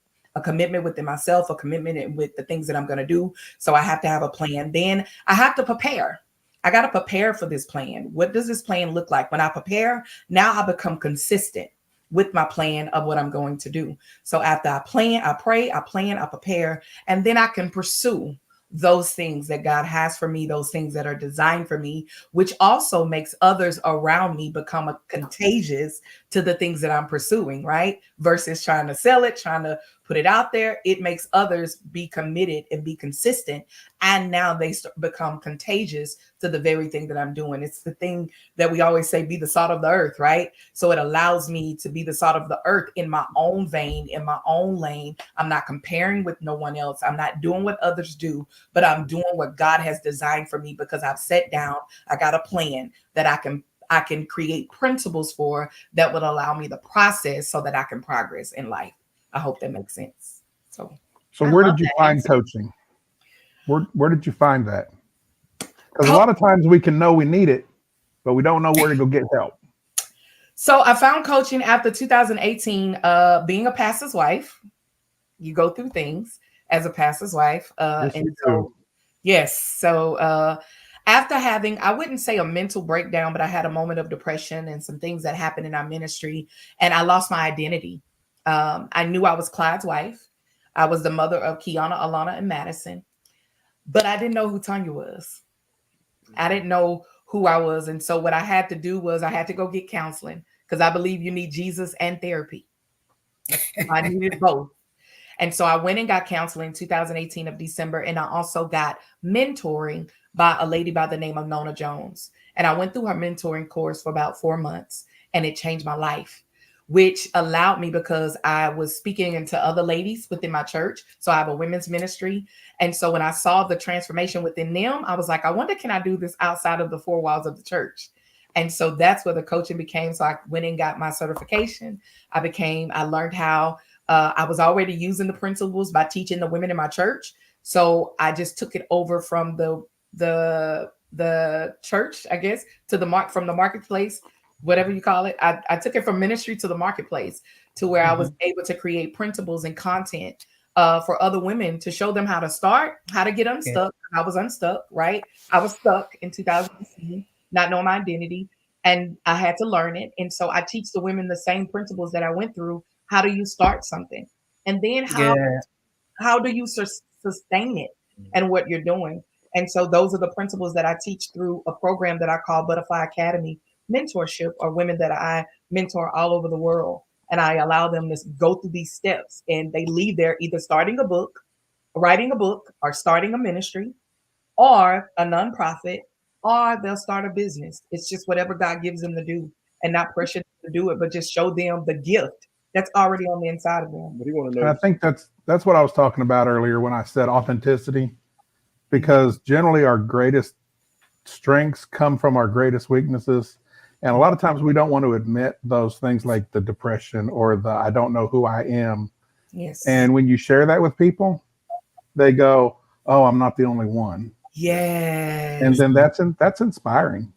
within myself, a commitment with the things that I'm going to do. So I have to have a plan. Then I have to prepare. I got to prepare for this plan. What does this plan look like? When I prepare, now I become consistent with my plan of what I'm going to do. So after I plan, I pray, I plan, I prepare, and then I can pursue those things that God has for me, those things that are designed for me, which also makes others around me become contagious to the things that I'm pursuing, right? Versus trying to sell it, trying to put it out there. It makes others be committed and be consistent. And now they become contagious to the very thing that I'm doing. It's the thing that we always say, be the salt of the earth, right? So it allows me to be the salt of the earth in my own vein, in my own lane. I'm not comparing with no one else. I'm not doing what others do, but I'm doing what God has designed for me, because I've sat down, I got a plan that I can create principles for that would allow me the process so that I can progress in life. I hope that makes sense. So So where did you find coaching? Where did you find that? Because a lot of times we can know we need it, but we don't know where to go get help. So I found coaching after 2018, being a pastor's wife. You go through things as a pastor's wife. Yes. So after having, I wouldn't say a mental breakdown, but I had a moment of depression and some things that happened in our ministry, and I lost my identity. I knew I was Clyde's wife. I was the mother of Kiana, Alana, and Madison, but I didn't know who Tonya was. I didn't know who I was. And so what I had to do was I had to go get counseling, because I believe you need Jesus and therapy. I needed both. And so I went and got counseling in 2018 of December. And I also got mentoring by a lady by the name of Nona Jones. And I went through her mentoring course for about 4 months, and it changed my life, which allowed me, because I was speaking into other ladies within my church. So I have a women's ministry. And so when I saw the transformation within them, I was like, I wonder, can I do this outside of the four walls of the church? And so that's where the coaching became. So I went and got my certification. I learned how I was already using the principles by teaching the women in my church. So I just took it over from the church, I guess, to from the marketplace, whatever you call it. I took it from ministry to the marketplace, to where I was able to create principles and content for other women, to show them how to start, how to get unstuck. I was unstuck, right? I was stuck in 2016, not knowing my identity, and I had to learn it. And so I teach the women the same principles that I went through. How do you start something? And then how do you sustain it and what you're doing? And so those are the principles that I teach through a program that I call Butterfly Academy Mentorship, or women that I mentor all over the world. And I allow them to go through these steps, and they leave there either starting a book, writing a book, or starting a ministry, or a nonprofit, or they'll start a business. It's just whatever God gives them to do, and not pressure them to do it, but just show them the gift that's already on the inside of them. What do you want to know? And I think that's what I was talking about earlier when I said authenticity, because generally our greatest strengths come from our greatest weaknesses. And a lot of times we don't want to admit those things, like the depression or the I don't know who I am. Yes. And when you share that with people, they go, oh, I'm not the only one. Yes. And then that's inspiring.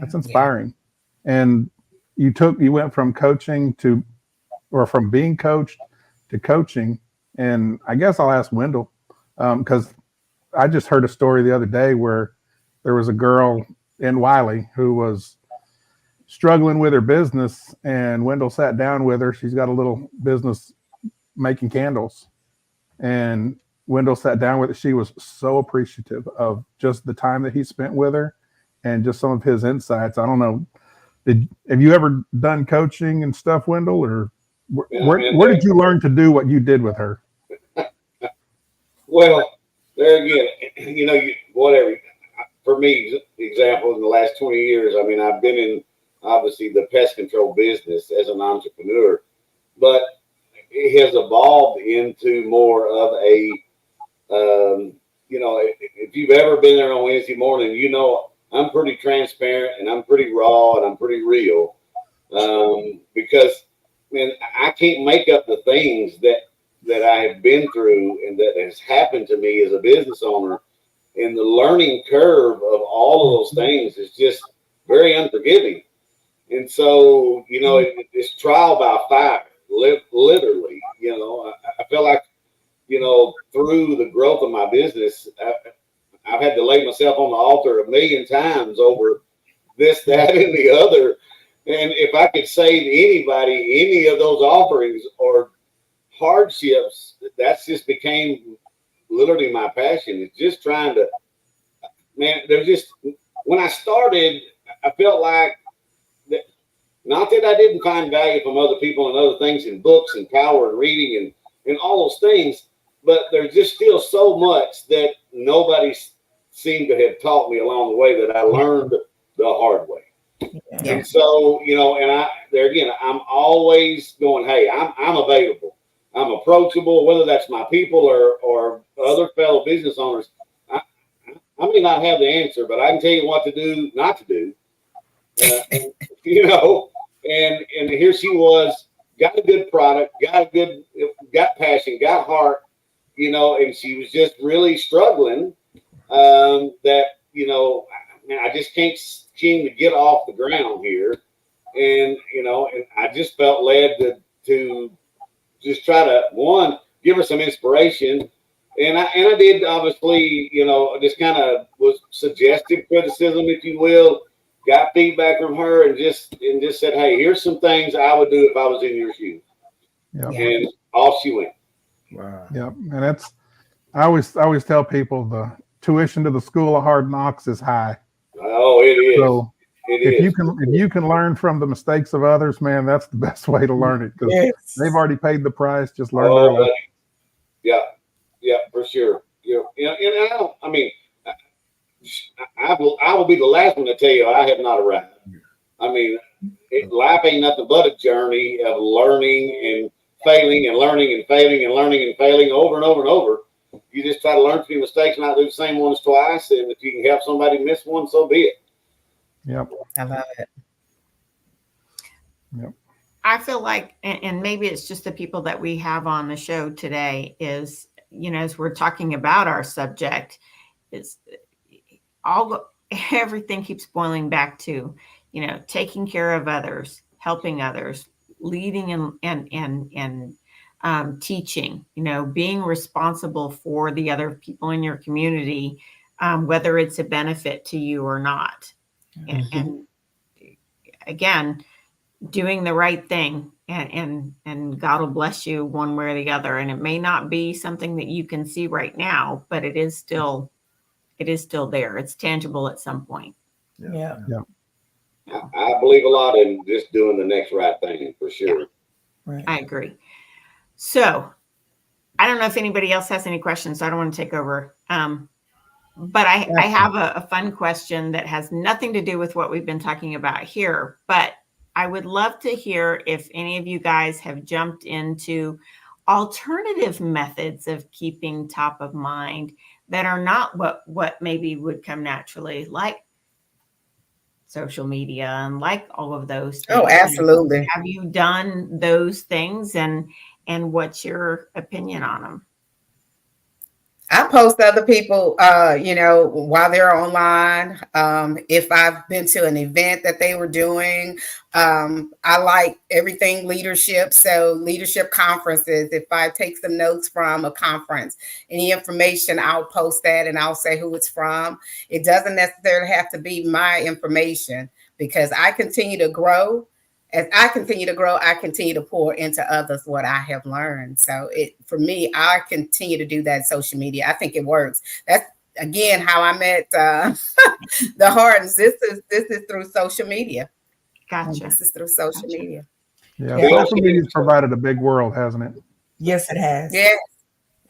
That's inspiring. And you went from coaching from being coached to coaching. And I guess I'll ask Wendell, because I just heard a story the other day where there was a girl in Wylie who was struggling with her business, and Wendell sat down with her. She's got a little business making candles, and Wendell sat down with her. She was so appreciative of just the time that he spent with her and just some of his insights. I don't know. Have you ever done coaching and stuff, Wendell, or where did you learn to do what you did with her? Well, there again, whatever. For me, example, in the last 20 years, I mean, I've been in, obviously, the pest control business as an entrepreneur, but it has evolved into more of a, if you've ever been there on Wednesday morning, I'm pretty transparent, and I'm pretty raw, and I'm pretty real, because, man, I can't make up the things that I have been through and that has happened to me as a business owner. And the learning curve of all of those things is just very unforgiving. And so, it's trial by fire, literally. I feel like, through the growth of my business, I've had to lay myself on the altar 1,000,000 times over this, that, and the other. And if I could save anybody any of those offerings or hardships, that's just became literally my passion. It's just trying to, man, when I started, I felt like that, not that I didn't find value from other people and other things in books and power and reading and all those things, but there's just still so much that nobody seemed to have taught me along the way that I learned the hard way. Yeah. And so, and I'm always going, hey, I'm available. I'm approachable, whether that's my people or other fellow business owners. I may not have the answer, but I can tell you what to do, not to do. And here she was, got a good product, got passion, got heart, you know, and she was just really struggling. That, you know, I just can't seem to get off the ground here. And, you know, and I just felt led to just try to, one, give her some inspiration. And I did, obviously, you know, just kind of was suggestive criticism, if you will, got feedback from her and just said, hey, here's some things I would do if I was in your shoes. Yep. And off she went. Wow. Yep. And that's, I always tell people the tuition to the school of hard knocks is high. Oh, it is. So if you can learn from the mistakes of others, man, that's the best way to learn it, because they've already paid the price. Just learn their lesson. Yeah, for sure. You know, I mean, I will be the last one to tell you I have not arrived. I mean, life ain't nothing but a journey of learning and failing and learning and failing and learning and failing over and over and over. You just try to learn from your mistakes, not do the same ones twice. And if you can help somebody miss one, so be it. Yep. I love it. Yep. I feel like, and maybe it's just the people that we have on the show today, is, you know, as we're talking about our subject, is everything keeps boiling back to, you know, taking care of others, helping others, leading and teaching, you know, being responsible for the other people in your community, whether it's a benefit to you or not. Mm-hmm. And again, doing the right thing, and God will bless you one way or the other. And it may not be something that you can see right now, but it is still there. It's tangible at some point. Yeah. I believe a lot in just doing the next right thing, for sure. Yeah. Right. I agree. So I don't know if anybody else has any questions. I don't want to take over. But I have a fun question that has nothing to do with what we've been talking about here. But I would love to hear if any of you guys have jumped into alternative methods of keeping top of mind that are not what maybe would come naturally, like social media and like all of those things. Oh, absolutely. Have you done those things, and what's your opinion on them? I post other people, you know, while they're online. If I've been to an event that they were doing, I like everything leadership. So leadership conferences, if I take some notes from a conference, any information, I'll post that and I'll say who it's from. It doesn't necessarily have to be my information, because I continue to grow. As I continue to grow, I continue to pour into others what I have learned. So for me, I continue to do that social media. I think it works. That's again how I met the Hardens. This is through social media. Gotcha. This is through social media. Yeah, social media's provided a big world, hasn't it? Yes, it has. Yes.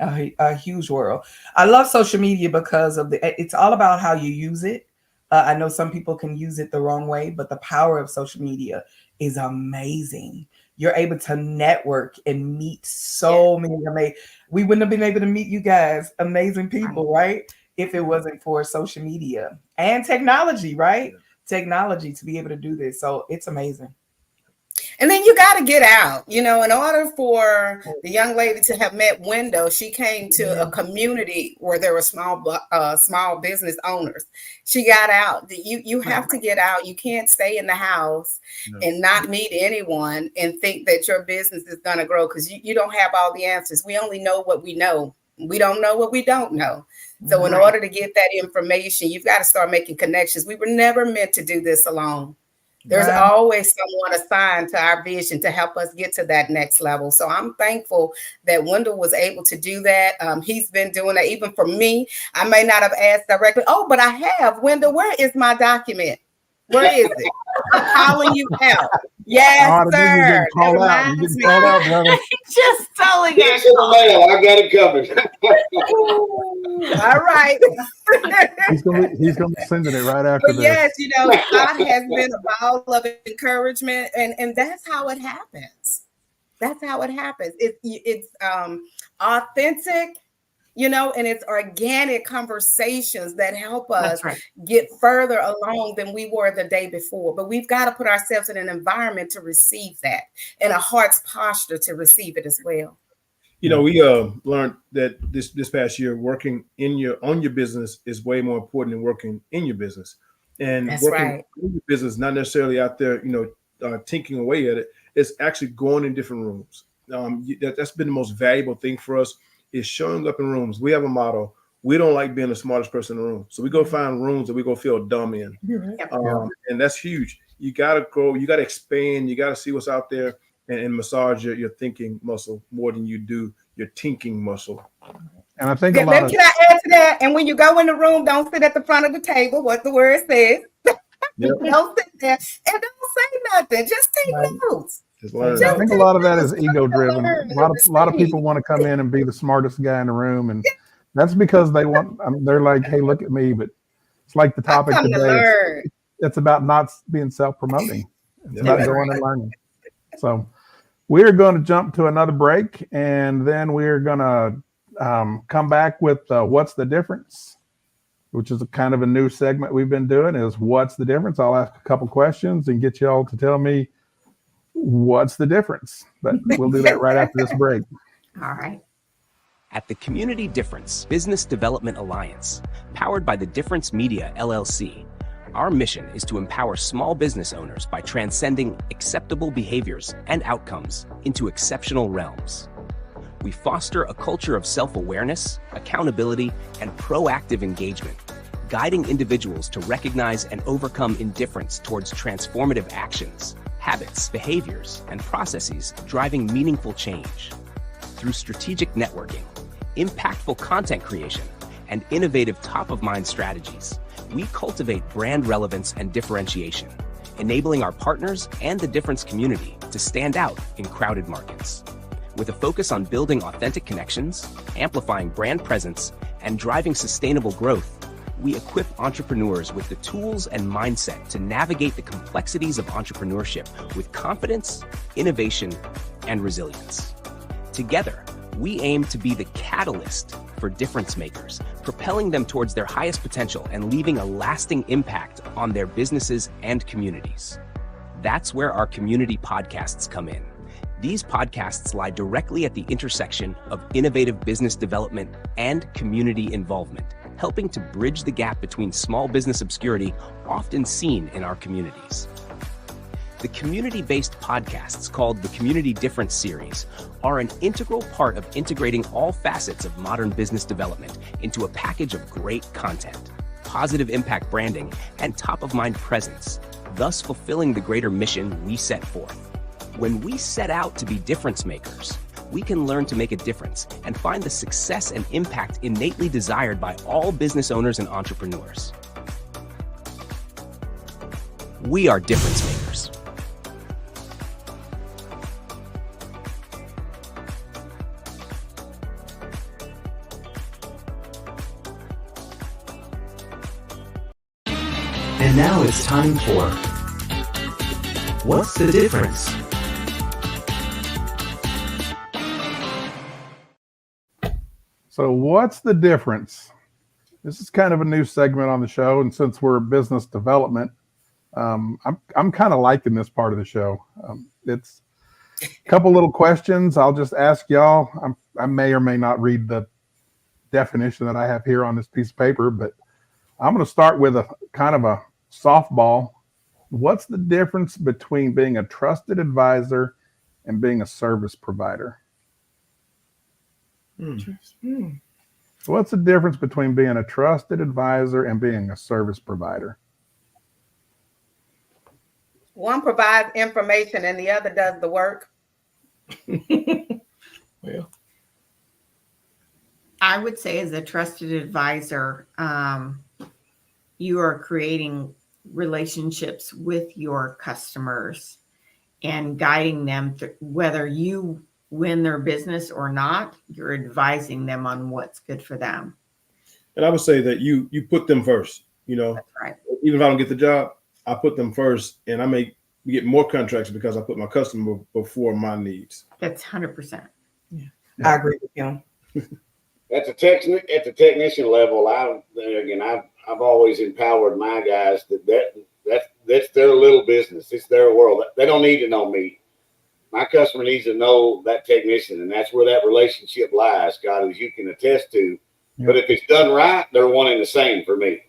A huge world. I love social media because of it's all about how you use it. I know some people can use it the wrong way, but the power of social media is amazing. You're able to network and meet so many amazing. We wouldn't have been able to meet you guys, amazing people, right? If it wasn't for social media and technology, right? Technology to be able to do this. So it's amazing. And then you got to get out, you know, in order for the young lady to have met Window, she came to a community where there were small business owners. She got out. You have to get out. You can't stay in the house and not meet anyone and think that your business is going to grow, because you don't have all the answers. We only know what we know. We don't know what we don't know. So in order to get that information, you've got to start making connections. We were never meant to do this alone. There's always someone assigned to our vision to help us get to that next level. So I'm thankful that Wendell was able to do that. He's been doing that even for me. I may not have asked directly, but I have. Wendell, where is my document? Where is it? I'm calling you out. Yes, sir. Call out. You get called out, brother. Just totally It's in the mail. I got it covered. All right. He's gonna be sending it right after this. Yes, you know, God has been a ball of encouragement, and that's how it happens. That's how it happens. It's authentic, you know, and it's organic conversations that help us get further along than we were the day before. But we've got to put ourselves in an environment to receive that, and a heart's posture to receive it as well. You know, we learned that this past year, working on your business is way more important than working in your business. And That's working right. in your business, not necessarily out there, tinking away at it. It's actually going in different rooms. That's been the most valuable thing for us, is showing up in rooms. We have a motto: we don't like being the smartest person in the room, so we go find rooms that we go feel dumb in. And that's huge. You got to grow. You got to expand. You got to see what's out there and massage your thinking muscle more than you do your tinking muscle. And I think Can I add to that? And when you go in the room, don't sit at the front of the table, what the word says. Don't sit there and don't say nothing. Just take notes. I think a lot of that is ego driven. A lot of people want to come in and be the smartest guy in the room, and that's because they're like, hey, look at me. But it's like the topic today. It's about not being self-promoting. It's about going and learning. So we're going to jump to another break, and then we're going to come back with what's the difference, which is a kind of a new segment we've been doing, is what's the difference. I'll ask a couple questions and get you all to tell me what's the difference. But we'll do that right after this break. All right. At the Community Difference Business Development Alliance, powered by the Difference Media, LLC, our mission is to empower small business owners by transcending acceptable behaviors and outcomes into exceptional realms. We foster a culture of self-awareness, accountability, and proactive engagement, guiding individuals to recognize and overcome indifference towards transformative actions, habits, behaviors, and processes driving meaningful change. Through strategic networking, impactful content creation, and innovative top-of-mind strategies, we cultivate brand relevance and differentiation, enabling our partners and the Difference community to stand out in crowded markets. With a focus on building authentic connections, amplifying brand presence, and driving sustainable growth, we equip entrepreneurs with the tools and mindset to navigate the complexities of entrepreneurship with confidence, innovation, and resilience. Together, we aim to be the catalyst for difference makers, propelling them towards their highest potential and leaving a lasting impact on their businesses and communities. That's where our community podcasts come in. These podcasts lie directly at the intersection of innovative business development and community involvement, helping to bridge the gap between small business obscurity often seen in our communities. The community-based podcasts called the Community Difference Series are an integral part of integrating all facets of modern business development into a package of great content, positive impact branding, and top-of-mind presence, thus fulfilling the greater mission we set forth. When we set out to be difference makers, we can learn to make a difference and find the success and impact innately desired by all business owners and entrepreneurs. We are difference makers. And now it's time for What's the Difference? So what's the difference? This is kind of a new segment on the show, and since we're business development, I'm kind of liking this part of the show. It's a couple little questions. I'll just ask y'all. I may or may not read the definition that I have here on this piece of paper, but I'm going to start with a kind of a softball. What's the difference between being a trusted advisor and being a service provider? So what's the difference between being a trusted advisor and being a service provider? One provides information and the other does the work. Well, I would say as a trusted advisor, you are creating relationships with your customers and guiding them to whether you win their business or not, you're advising them on what's good for them. And I would say that you put them first, That's right. Even if I don't get the job, I put them first, and I may get more contracts because I put my customer before my needs. That's 100%. Yeah. I agree with you. At the technician level, I've always empowered my guys that's their little business. It's their world. They don't need to know me. my customer needs to know that technician, and that's where that relationship lies, Scott, as you can attest to. Yep. But if it's done right, they're one and the same for me.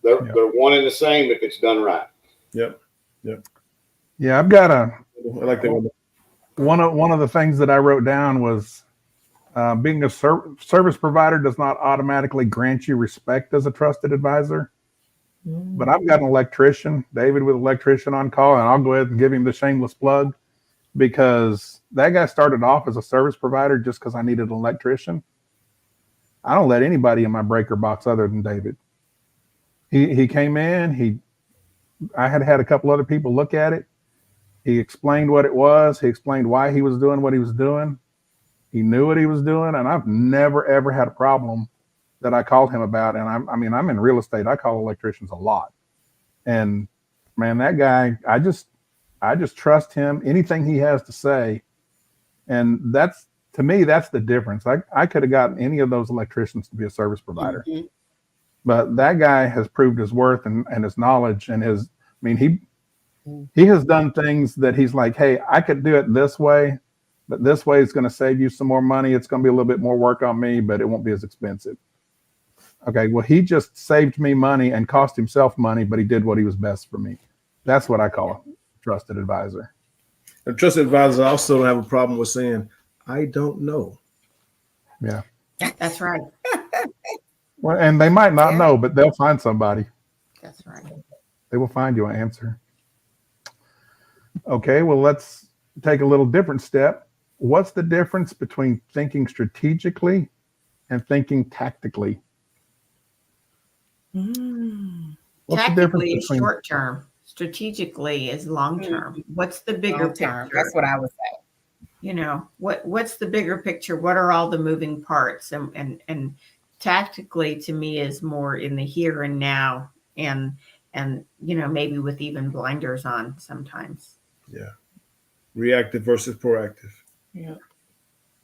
They're one and the same if it's done right. Yep. Yeah, I've got I like that one of the things that I wrote down was being a service provider does not automatically grant you respect as a trusted advisor. But I've got an electrician, David, with electrician on call, and I'll go ahead and give him the shameless plug because that guy started off as a service provider just because I needed an electrician. I don't let anybody in my breaker box other than David. He came in, I had a couple other people look at it. He explained what it was. He explained why he was doing what he was doing. He knew what he was doing, and I've never, ever had a problem that I called him about. And I'm in real estate. I call electricians a lot. And man, that guy, I just trust him, anything he has to say. And that's, to me, that's the difference. I could have gotten any of those electricians to be a service provider. Mm-hmm. But that guy has proved his worth and his knowledge and he has done things that he's like, hey, I could do it this way, but this way is going to save you some more money. It's going to be a little bit more work on me, but it won't be as expensive. Okay, well, he just saved me money and cost himself money, but he did what he was best for me. That's what I call a trusted advisor. A trusted advisor also don't have a problem with saying, I don't know. Yeah. That's right. Well, and they might not know, but they'll find somebody. That's right. They will find you an answer. Okay, well, let's take a little different step. What's the difference between thinking strategically and thinking tactically? Tactically is short term. Strategically is long term. What's the bigger picture? That's what I would say. You know, what's the bigger picture? What are all the moving parts? And tactically to me is more in the here and now and you know, maybe with even blinders on sometimes. Yeah. Reactive versus proactive. Yeah.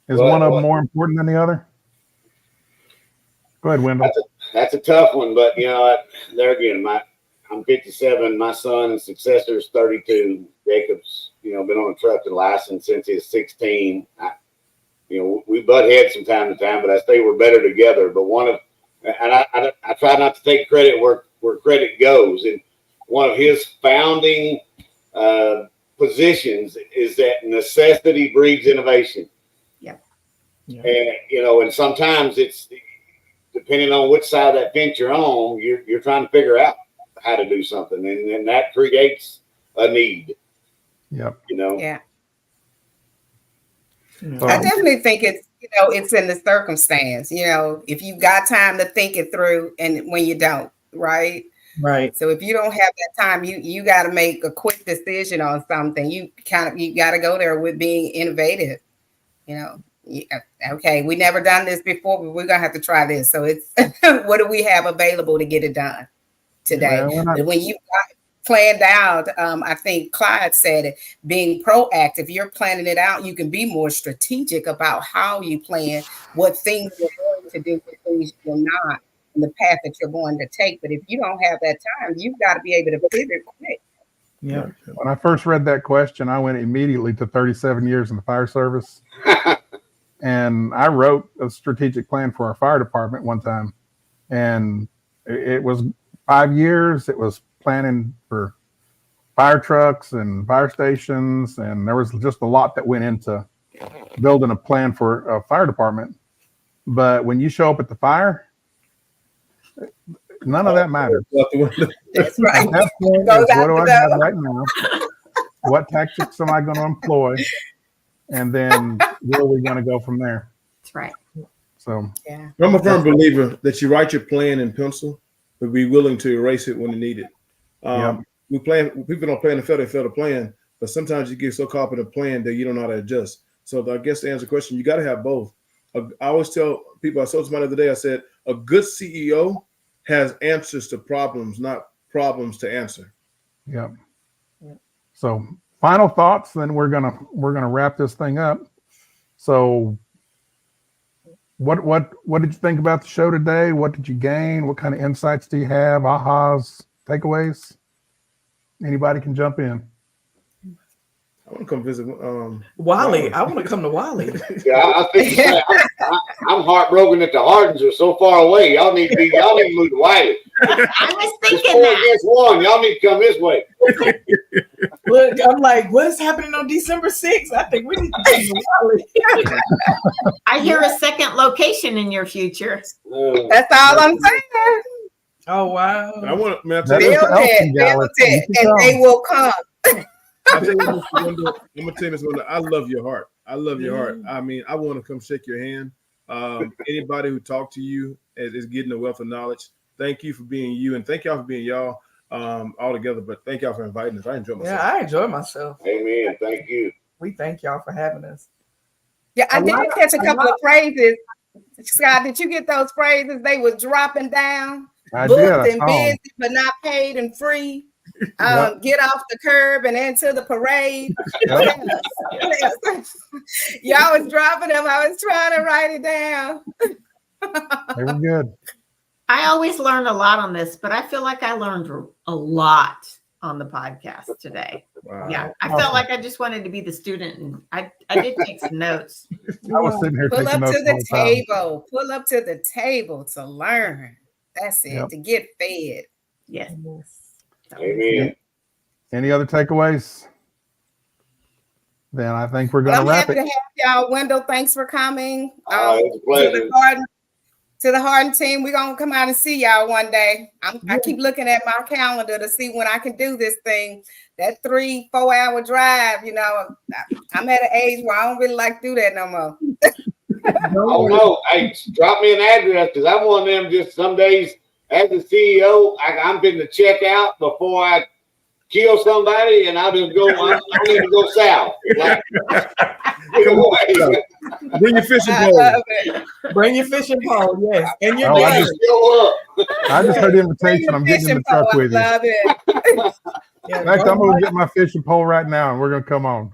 Is one of them more important than the other? Go ahead, Wendell. That's a tough one, but you know, there again, I'm 57. My son's successor is 32. Jacob's, you know, been on a trucking license since he's 16. You know, we butt heads from time to time, but I say we're better together. But I try not to take credit where credit goes. And one of his founding positions is that necessity breeds innovation. Yeah. And you know, and sometimes it's depending on which side of that fence you're on, you're trying to figure out how to do something, and that creates a need. Yep. You know. Yeah. I definitely think it's, you know, it's in the circumstance, you know, if you got time to think it through and when you don't, right? Right. So if you don't have that time, you got to make a quick decision on something. You got to go there with being innovative, you know. Okay, we never done this before, but we're gonna have to try this. So it's what do we have available to get it done today? Yeah, when you got planned out, I think Clyde said it, being proactive, you're planning it out, you can be more strategic about how you plan, what things you're going to do, what things you're not, and the path that you're going to take. But if you don't have that time, you've got to be able to pivot quick. Yeah. When I first read that question, I went immediately to 37 years in the fire service. And I wrote a strategic plan for our fire department one time. And it was 5 years. It was planning for fire trucks and fire stations. And there was just a lot that went into building a plan for a fire department. But when you show up at the fire, none of that matters. That's right. At that point, what do I have right now? What tactics am I going to employ? And then where are we going to go from there? That's right. So yeah, I'm a firm believer that you write your plan in pencil, but be willing to erase it when needed. People don't plan to fail, they fail to plan, but sometimes you get so caught up in a plan that you don't know how to adjust. So I guess to answer the question, you got to have both. I always tell people, I told somebody the other day, I said, a good CEO has answers to problems, not problems to answer. Yeah. So final thoughts, then we're gonna wrap this thing up. So what did you think about the show today? What did you gain? What kind of insights do you have? Ahas, takeaways? Anybody can jump in. I want to come visit. Wylie. I want to come to Wylie. Yeah, I think I'm heartbroken that the Hardens are so far away. Y'all need to move to Wylie. I was It's thinking 4 that. against 1. Y'all need to come this way. Look, I'm like, what is happening on December 6th? I think we need to come to Wylie. I hear a second location in your future. That's all I'm saying. Oh wow! I want to. Man, Build it, and they will come. I'm gonna tell you this, Wanda. I love your heart. I love your heart. I mean, I want to come shake your hand. Anybody who talked to you is getting a wealth of knowledge. Thank you for being you, and thank y'all for being y'all all together. But thank y'all for inviting us. I enjoyed myself. Yeah, I enjoyed myself. Amen. Thank you. We thank y'all for having us. Yeah, I did catch a couple of phrases. Scott, did you get those phrases? They were dropping down, booked and busy, but not paid and free. Get off the curb and into the parade. Yep. Y'all was dropping them. I was trying to write it down. They were good. I always learn a lot on this, but I feel like I learned a lot on the podcast today. Wow. Yeah, I felt like I just wanted to be the student, and I did take some notes. I was sitting here Pull taking up notes to the all time. table. Pull up to the table to learn. That's it. Yep. To get fed. Yes. Amen. Any other takeaways? Then I think we're going I'm to wrap happy it. to have y'all. Wendell, thanks for coming. It's a pleasure. To the Harden team, we're going to come out and see y'all one day. I keep looking at my calendar to see when I can do this thing. That 3-4 hour drive, you know, I'm at an age where I don't really like to do that no more. Oh, no. Hey, drop me an address because I'm one of them just some days as the CEO, I'm going to check out before I kill somebody, and I need to go south. Like, get away. Bring your fishing pole. Bring your fishing pole, yes. And your I just heard the invitation. I'm getting in the truck with you. Love it. In fact, I'm going to get my fishing pole right now, and we're going to come on.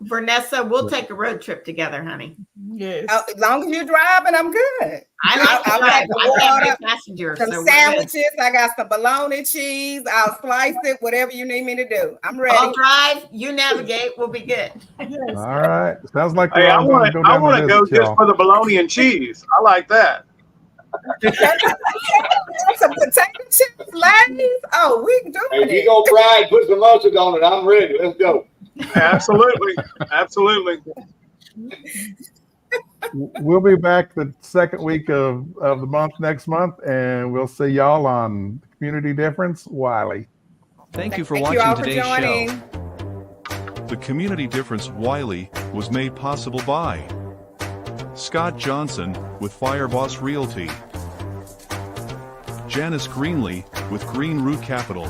Vernessa, we'll take a road trip together, honey. Yes. As long as you're driving, I'm good. I like to drive. I'm a passenger. Some so sandwiches. I got some bologna cheese. I'll slice it. Whatever you need me to do. I'm ready. I'll drive. You navigate. We'll be good. All right. Sounds like I want to go just for the bologna and cheese. I like that. Some potato chips, ladies. Oh, we can do it. If you go fry and put some mustard on it, I'm ready. Let's go. Absolutely. Absolutely. We'll be back the second week of the month next month, and we'll see y'all on Community Difference, Wylie. Thank you for Thank watching you all for today's joining. show. The Community Difference Wylie was made possible by Scott Johnson with FireBoss Realty, Janice Greenlee with Greenroot Capital,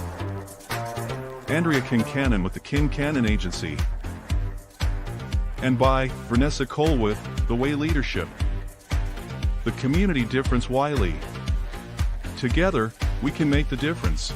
Andrea Kincannon with the Kincannon Agency, and by Vernessa Cole with The Way Leadership. The Community Difference Wylie. Together, we can make the difference.